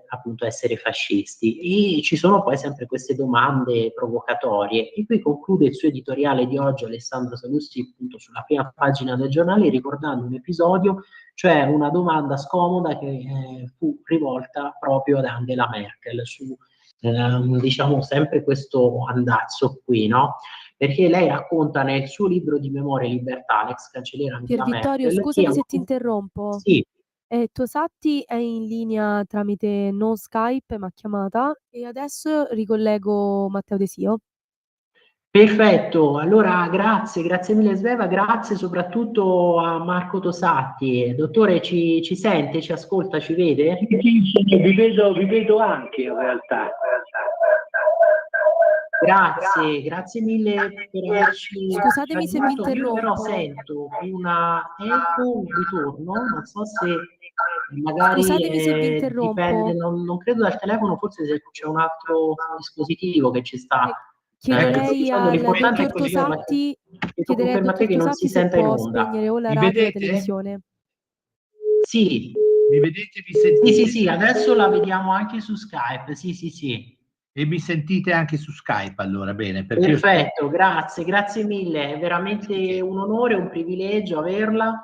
appunto essere fascisti. E ci sono poi sempre queste domande provocatorie. E qui conclude il suo editoriale di oggi Alessandro Sallusti appunto sulla prima pagina del giornale ricordando un episodio, cioè una domanda scomoda che fu rivolta proprio ad Angela Merkel su diciamo sempre questo andazzo qui, no? Perché lei racconta nel suo libro di Memoria e Libertà, l'ex cancelliera Pier Angela Vittorio, Merkel, che scusami se ti interrompo. sì, Tosatti è in linea tramite non Skype, ma chiamata, e adesso ricollego Matteo Desio. perfetto, allora grazie mille Sveva, grazie soprattutto a Marco Tosatti. Dottore, ci sente, ci ascolta, ci vede? Sì, vi vedo anche in realtà. Grazie mille per averci Scusatemi se vi raggiunto. Io però interrompo. sento una eco, un ritorno, non so se magari Scusatemi se vi dipende, interrompo. non credo dal telefono, forse se c'è un altro dispositivo che ci sta Chiederei dicendo. al L'importante è dottor così, Tosatti, che tu conferma a te che non si Tosatti se senta in può onda. spegnere o la Mi radio o la vedete? televisione. Sì, Mi vedete? Vi sentite? sì, adesso la vediamo anche su Skype, sì. E mi sentite anche su Skype, allora, bene. Perché Perfetto, grazie mille, è veramente un onore, un privilegio averla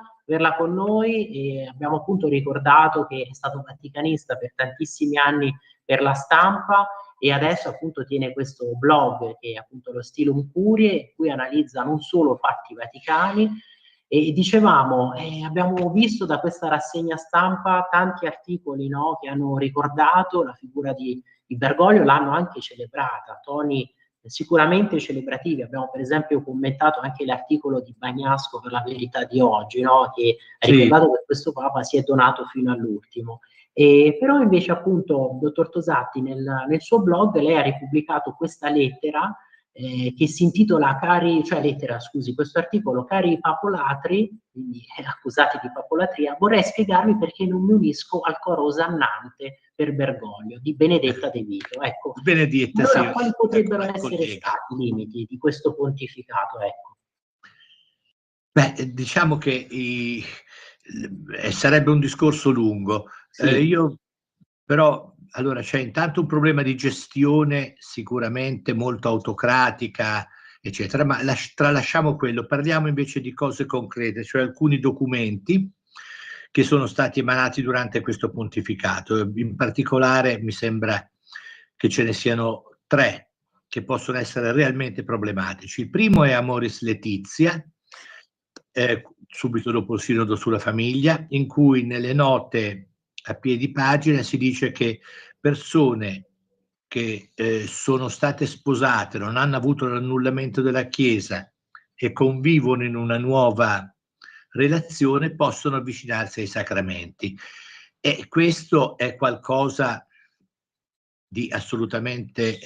con noi, e abbiamo appunto ricordato che è stato vaticanista per tantissimi anni per la Stampa, e adesso appunto tiene questo blog che è appunto lo Stilum Curiae, in cui analizza non solo fatti vaticani. E dicevamo, abbiamo visto da questa rassegna stampa tanti articoli, no, che hanno ricordato la figura di Bergoglio, l'hanno anche celebrata, toni sicuramente celebrativi. Abbiamo per esempio commentato anche l'articolo di Bagnasco per La Verità di oggi, no, che ha ricordato che questo Papa si è donato fino all'ultimo. Però invece appunto, dottor Tosatti, nel suo blog lei ha ripubblicato questa lettera che si intitola questo articolo, cari papolatri, quindi accusati di papolatria, vorrei spiegarvi perché non mi unisco al coro osannante per Bergoglio, di Benedetta De Vito. Ecco, Benedetta, allora sì, quali potrebbero ecco, essere collega. stati i limiti di questo pontificato? Ecco. Beh, diciamo che sarebbe un discorso lungo. Sì. Io però, allora, c'è intanto un problema di gestione sicuramente molto autocratica, eccetera, ma tralasciamo quello, parliamo invece di cose concrete, cioè alcuni documenti che sono stati emanati durante questo pontificato. In particolare mi sembra che ce ne siano 3 che possono essere realmente problematici. Il primo è Amoris Laetitia, subito dopo il Sinodo sulla famiglia, in cui nelle note a piedi pagina si dice che persone che sono state sposate, non hanno avuto l'annullamento della Chiesa e convivono in una nuova relazione possono avvicinarsi ai sacramenti. E questo è qualcosa di assolutamente,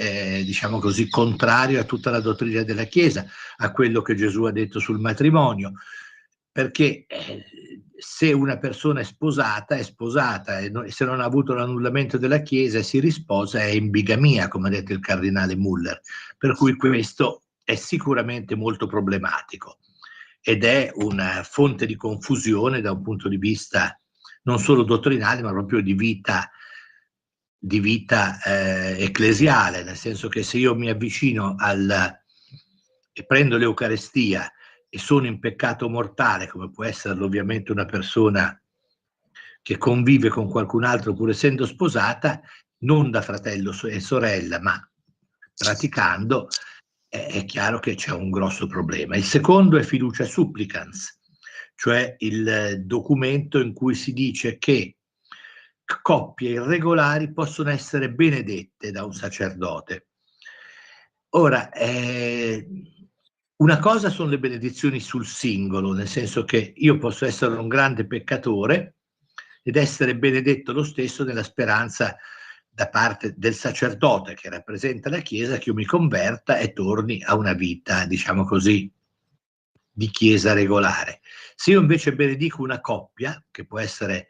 diciamo così, contrario a tutta la dottrina della Chiesa, a quello che Gesù ha detto sul matrimonio, perché se una persona è sposata e se non ha avuto l'annullamento della Chiesa e si risposa è in bigamia, come ha detto il cardinale Muller, per cui questo è sicuramente molto problematico ed è una fonte di confusione da un punto di vista non solo dottrinale ma proprio di vita ecclesiale, nel senso che se io mi avvicino e prendo l'Eucarestia e sono in peccato mortale, come può esserlo ovviamente una persona che convive con qualcun altro pur essendo sposata, non da fratello e sorella, ma praticando, è chiaro che c'è un grosso problema. Il secondo è fiducia supplicans, cioè il documento in cui si dice che coppie irregolari possono essere benedette da un sacerdote. Ora, una cosa sono le benedizioni sul singolo, nel senso che io posso essere un grande peccatore ed essere benedetto lo stesso nella speranza da parte del sacerdote che rappresenta la Chiesa che io mi converta e torni a una vita, diciamo così, di Chiesa regolare. Se io invece benedico una coppia, che può essere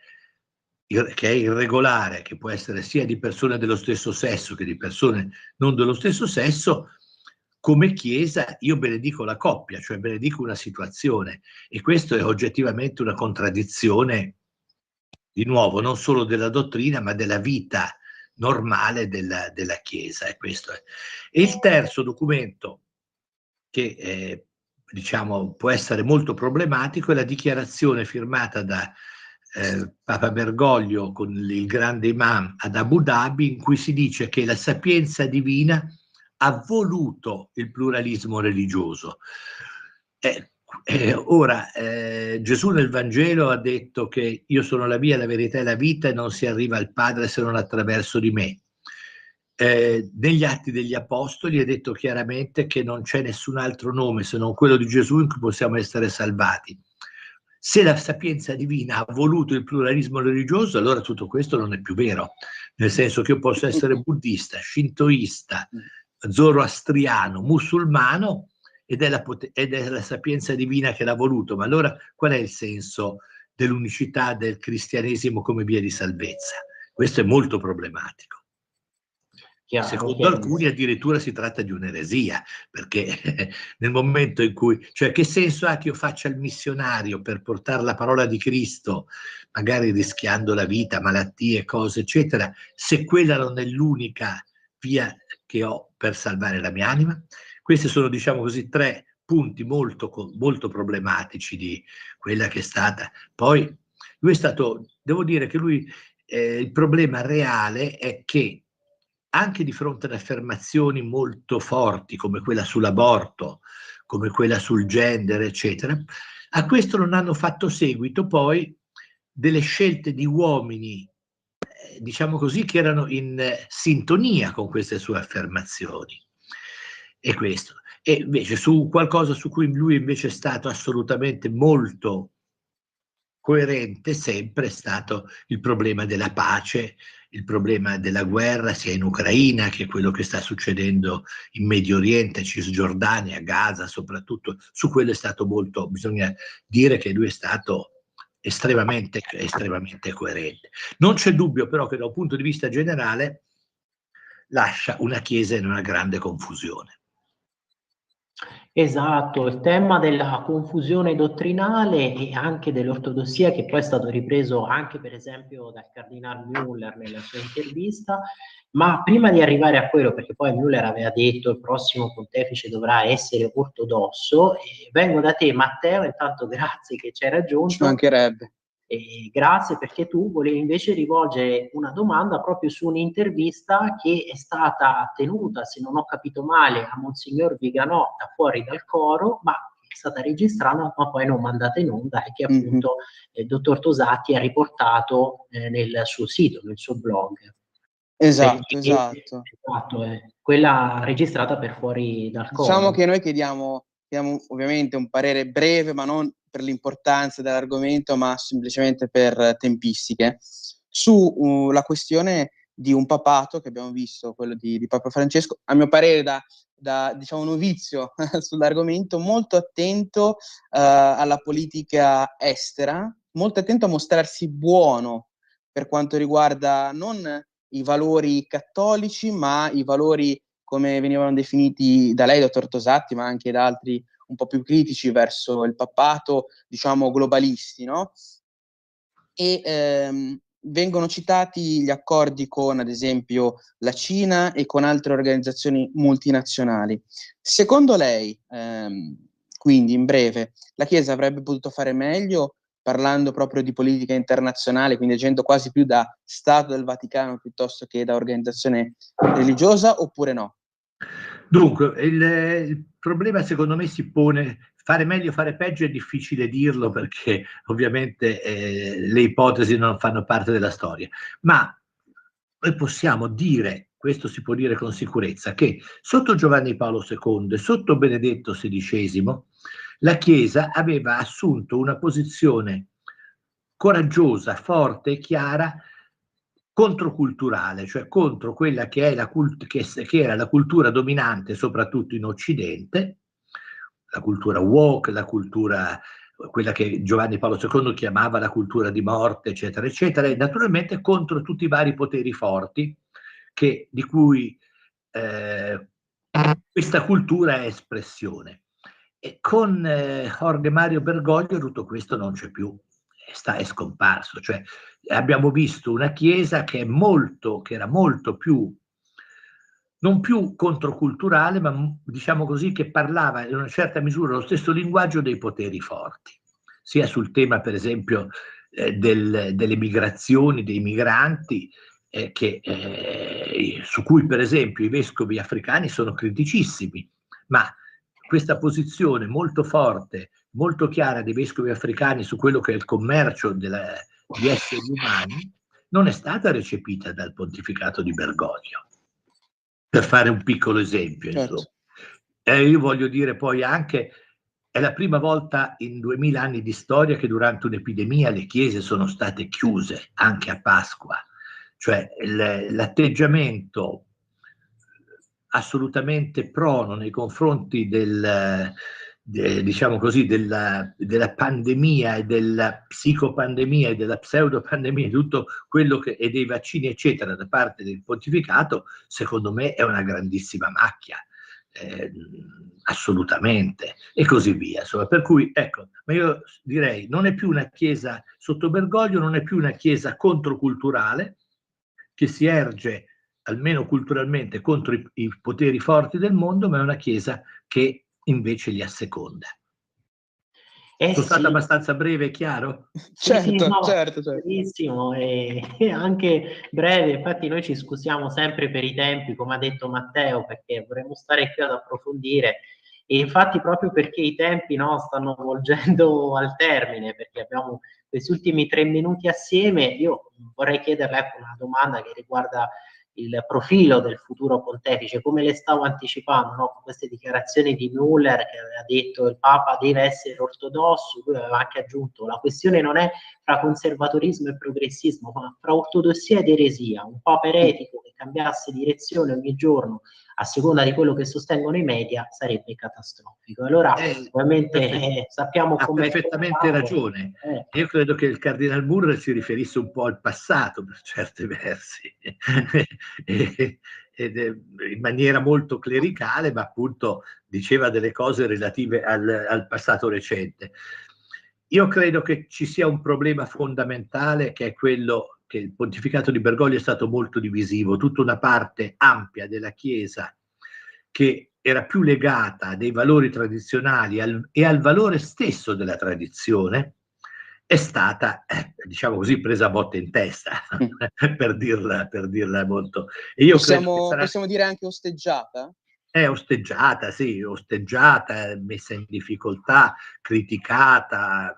che è irregolare, che può essere sia di persone dello stesso sesso che di persone non dello stesso sesso, come Chiesa io benedico la coppia, cioè benedico una situazione, e questo è oggettivamente una contraddizione, di nuovo, non solo della dottrina, ma della vita normale della Chiesa. E questo è. E il terzo documento che diciamo può essere molto problematico è la dichiarazione firmata da Papa Bergoglio con il grande imam ad Abu Dhabi, in cui si dice che la sapienza divina ha voluto il pluralismo religioso. Ora, Gesù nel Vangelo ha detto che io sono la via, la verità e la vita e non si arriva al Padre se non attraverso di me. Negli Atti degli Apostoli è detto chiaramente che non c'è nessun altro nome se non quello di Gesù in cui possiamo essere salvati. Se la sapienza divina ha voluto il pluralismo religioso, allora tutto questo non è più vero, nel senso che io posso essere buddista, shintoista, zoroastriano, musulmano, ed è la sapienza divina che l'ha voluto. Ma allora qual è il senso dell'unicità del cristianesimo come via di salvezza? Questo è molto problematico. Secondo alcuni addirittura si tratta di un'eresia, perché nel momento in cui, cioè che senso ha che io faccia il missionario per portare la parola di Cristo, magari rischiando la vita, malattie, cose eccetera, se quella non è l'unica via che ho per salvare la mia anima? Questi sono, diciamo così, 3 punti molto, molto problematici di quella che è stata. Poi lui è stato, devo dire che lui, il problema reale è che anche di fronte ad affermazioni molto forti come quella sull'aborto, come quella sul gender, eccetera, a questo non hanno fatto seguito poi delle scelte di uomini, diciamo così, che erano in sintonia con queste sue affermazioni. E questo. E invece su qualcosa su cui lui invece è stato assolutamente molto coerente, sempre è stato il problema della pace, il problema della guerra sia in Ucraina che quello che sta succedendo in Medio Oriente, Cisgiordania, Gaza soprattutto. Su quello è stato molto, bisogna dire che lui è stato estremamente coerente. Non c'è dubbio però che da un punto di vista generale lascia una Chiesa in una grande confusione. Esatto, il tema della confusione dottrinale e anche dell'ortodossia, che poi è stato ripreso anche per esempio dal Cardinal Müller nella sua intervista. Ma prima di arrivare a quello, perché poi Müller aveva detto il prossimo pontefice dovrà essere ortodosso, vengo da te Matteo, intanto grazie che ci hai raggiunto. Ci mancherebbe. Grazie, perché tu volevi invece rivolgere una domanda proprio su un'intervista che è stata tenuta, se non ho capito male, a Monsignor Viganotta fuori dal coro, ma è stata registrata ma poi non mandata in onda, e che appunto il dottor Tosatti ha riportato nel suo sito, nel suo blog. Esatto. Esatto, quella registrata per fuori dal coro. Diciamo che noi chiediamo ovviamente un parere breve, ma non per l'importanza dell'argomento, ma semplicemente per tempistiche, su la questione di un papato che abbiamo visto, quello di Papa Francesco, a mio parere da diciamo novizio sull'argomento, molto attento alla politica estera, molto attento a mostrarsi buono per quanto riguarda non i valori cattolici, ma i valori come venivano definiti da lei, dottor Tosatti, ma anche da altri un po' più critici verso il papato, diciamo globalisti, no? E vengono citati gli accordi con, ad esempio, la Cina e con altre organizzazioni multinazionali. Secondo lei, quindi in breve, la Chiesa avrebbe potuto fare meglio parlando proprio di politica internazionale, quindi agendo quasi più da Stato del Vaticano piuttosto che da organizzazione religiosa, oppure no? Dunque, il problema secondo me si pone, fare meglio, fare peggio è difficile dirlo perché ovviamente le ipotesi non fanno parte della storia, ma noi possiamo dire, questo si può dire con sicurezza, che sotto Giovanni Paolo II e sotto Benedetto XVI la Chiesa aveva assunto una posizione coraggiosa, forte e chiara, controculturale, cioè contro quella che è che era la cultura dominante soprattutto in Occidente, la cultura woke, la cultura, quella che Giovanni Paolo II chiamava la cultura di morte, eccetera, eccetera, e naturalmente contro tutti i vari poteri forti di cui questa cultura è espressione. E con Jorge Mario Bergoglio tutto questo non c'è più, è scomparso, cioè abbiamo visto una Chiesa che era molto più, non più controculturale, ma diciamo così, che parlava in una certa misura lo stesso linguaggio dei poteri forti, sia sul tema per esempio delle migrazioni, dei migranti, su cui per esempio i vescovi africani sono criticissimi, ma questa posizione molto forte, molto chiara dei vescovi africani su quello che è il commercio di esseri umani non è stata recepita dal pontificato di Bergoglio, per fare un piccolo esempio. Certo. Io voglio dire poi anche, è la prima volta in 2000 anni di storia che durante un'epidemia le chiese sono state chiuse, anche a Pasqua. Cioè l'atteggiamento assolutamente prono nei confronti diciamo così, della pandemia e della psicopandemia e della pseudopandemia, tutto quello e dei vaccini eccetera da parte del pontificato, secondo me è una grandissima macchia. Assolutamente, e così via. Insomma, per cui ecco, ma io direi non è più una chiesa sotto Bergoglio, non è più una chiesa controculturale che si erge almeno culturalmente contro i poteri forti del mondo, ma è una chiesa che invece li asseconda. Sono stato abbastanza breve e chiaro? Certo, no, certo. Benissimo, e anche breve. Infatti noi ci scusiamo sempre per i tempi, come ha detto Matteo, perché vorremmo stare qui ad approfondire, e infatti proprio perché i tempi, no, stanno volgendo al termine, perché abbiamo questi ultimi 3 minuti assieme, io vorrei chiederle una domanda che riguarda il profilo del futuro pontefice, come le stavo anticipando, no? Con queste dichiarazioni di Müller che aveva detto il Papa deve essere ortodosso, lui aveva anche aggiunto la questione non è fra conservatorismo e progressismo, ma fra ortodossia ed eresia, un Papa eretico che cambiasse direzione ogni giorno a seconda di quello che sostengono i media sarebbe catastrofico. Allora ovviamente sappiamo come ha perfettamente ragione. Io credo che il Cardinal Müller si riferisse un po' al passato per certi versi in maniera molto clericale, ma appunto diceva delle cose relative al passato recente. Io credo che ci sia un problema fondamentale, che è quello che il pontificato di Bergoglio è stato molto divisivo. Tutta una parte ampia della Chiesa che era più legata a dei valori tradizionali e al valore stesso della tradizione è stata, diciamo così, presa a botte in testa, per dirla molto. E io possiamo dire anche osteggiata? È osteggiata, sì, osteggiata, messa in difficoltà, criticata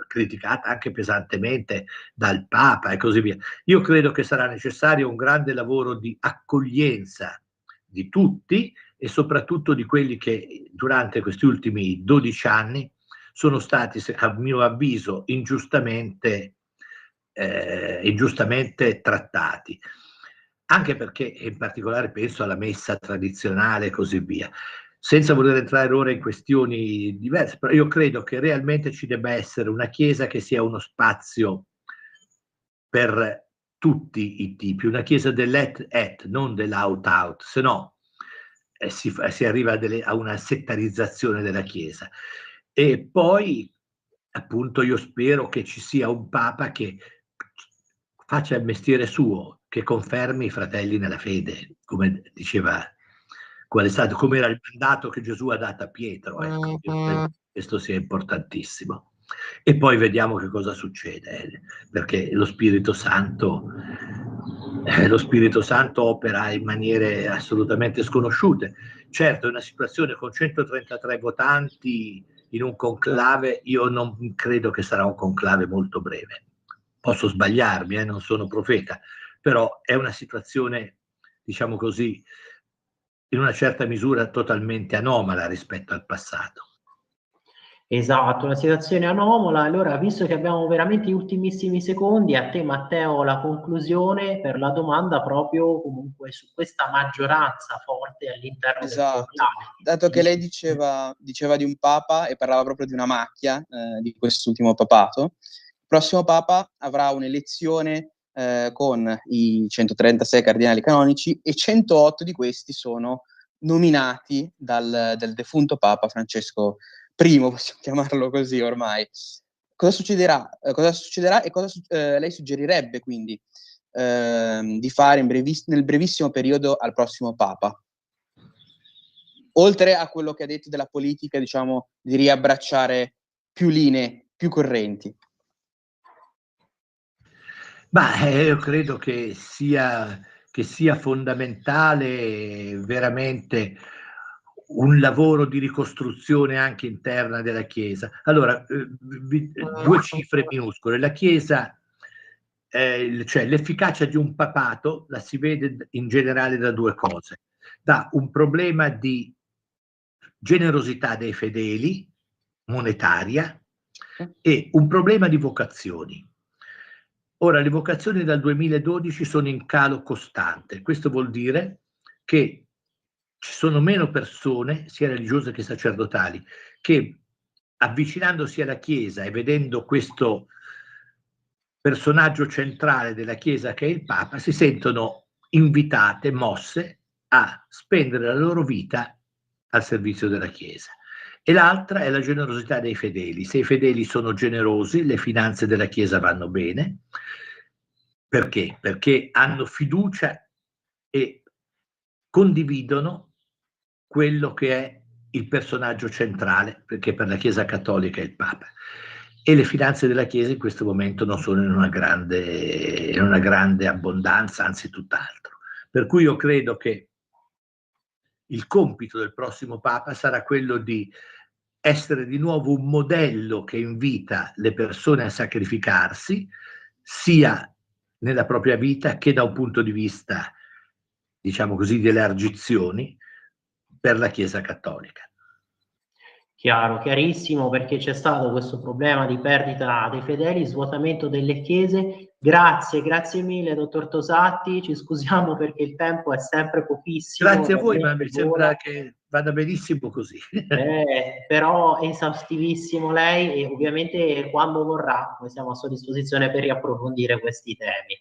anche pesantemente dal Papa e così via. Io credo che sarà necessario un grande lavoro di accoglienza di tutti e soprattutto di quelli che durante questi ultimi 12 anni sono stati, a mio avviso, ingiustamente trattati. Anche perché, in particolare, penso alla messa tradizionale e così via. Senza voler entrare ora in questioni diverse, però io credo che realmente ci debba essere una chiesa che sia uno spazio per tutti i tipi, una chiesa dell'et, non dell'out, se no si arriva a una settarizzazione della chiesa. E poi, appunto, io spero che ci sia un Papa che faccia il mestiere suo, che confermi i fratelli nella fede, come diceva, come era il mandato che Gesù ha dato a Pietro. Ecco, io credo che questo sia importantissimo. E poi vediamo che cosa succede, perché lo Spirito Santo opera in maniere assolutamente sconosciute. Certo, in una situazione con 133 votanti in un conclave, io non credo che sarà un conclave molto breve. Posso sbagliarmi, non sono profeta, però è una situazione, diciamo così, in una certa misura totalmente anomala rispetto al passato. Esatto, una situazione anomala. Allora, visto che abbiamo veramente gli ultimissimi secondi, a te Matteo la conclusione per la domanda proprio comunque su questa maggioranza forte all'interno del conclave. Dato che lei diceva di un papa e parlava proprio di una macchia di quest'ultimo papato, il prossimo papa avrà un'elezione con i 136 cardinali canonici e 108 di questi sono nominati dal defunto papa Francesco I, possiamo chiamarlo così ormai. Cosa succederà e cosa lei suggerirebbe quindi di fare nel brevissimo periodo al prossimo papa? Oltre a quello che ha detto della politica, diciamo, di riabbracciare più linee, più correnti. Io credo che sia fondamentale veramente un lavoro di ricostruzione anche interna della Chiesa. Allora, due cifre minuscole. La Chiesa, cioè l'efficacia di un papato la si vede in generale da due cose: da un problema di generosità dei fedeli, monetaria, e un problema di vocazioni. Ora, le vocazioni dal 2012 sono in calo costante. Questo vuol dire che ci sono meno persone, sia religiose che sacerdotali, che avvicinandosi alla Chiesa e vedendo questo personaggio centrale della Chiesa che è il Papa, si sentono invitate, mosse a spendere la loro vita al servizio della Chiesa. E l'altra è la generosità dei fedeli. Se i fedeli sono generosi, le finanze della Chiesa vanno bene. Perché? Perché hanno fiducia e condividono quello che è il personaggio centrale, perché per la Chiesa cattolica è il Papa. E le finanze della Chiesa in questo momento non sono in una grande abbondanza, anzi tutt'altro. Per cui io credo che il compito del prossimo Papa sarà quello di essere di nuovo un modello che invita le persone a sacrificarsi, sia nella propria vita che da un punto di vista, diciamo così, di elargizioni per la Chiesa cattolica. Chiaro, chiarissimo, perché c'è stato questo problema di perdita dei fedeli, svuotamento delle chiese. Grazie mille, dottor Tosatti. Ci scusiamo perché il tempo è sempre pochissimo. Grazie a voi, ma mi sembra che vada benissimo così. Però esaustivissimo lei, e ovviamente quando vorrà noi siamo a sua disposizione per riapprofondire questi temi.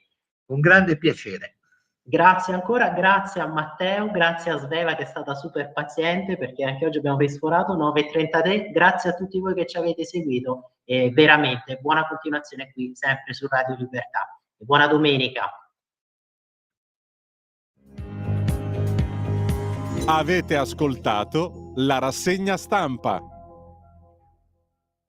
Un grande piacere. Grazie ancora, grazie a Matteo, grazie a Sveva che è stata super paziente, perché anche oggi abbiamo risforato 9:33. Grazie a tutti voi che ci avete seguito e veramente buona continuazione qui sempre su Radio Libertà. E buona domenica. Avete ascoltato la rassegna stampa.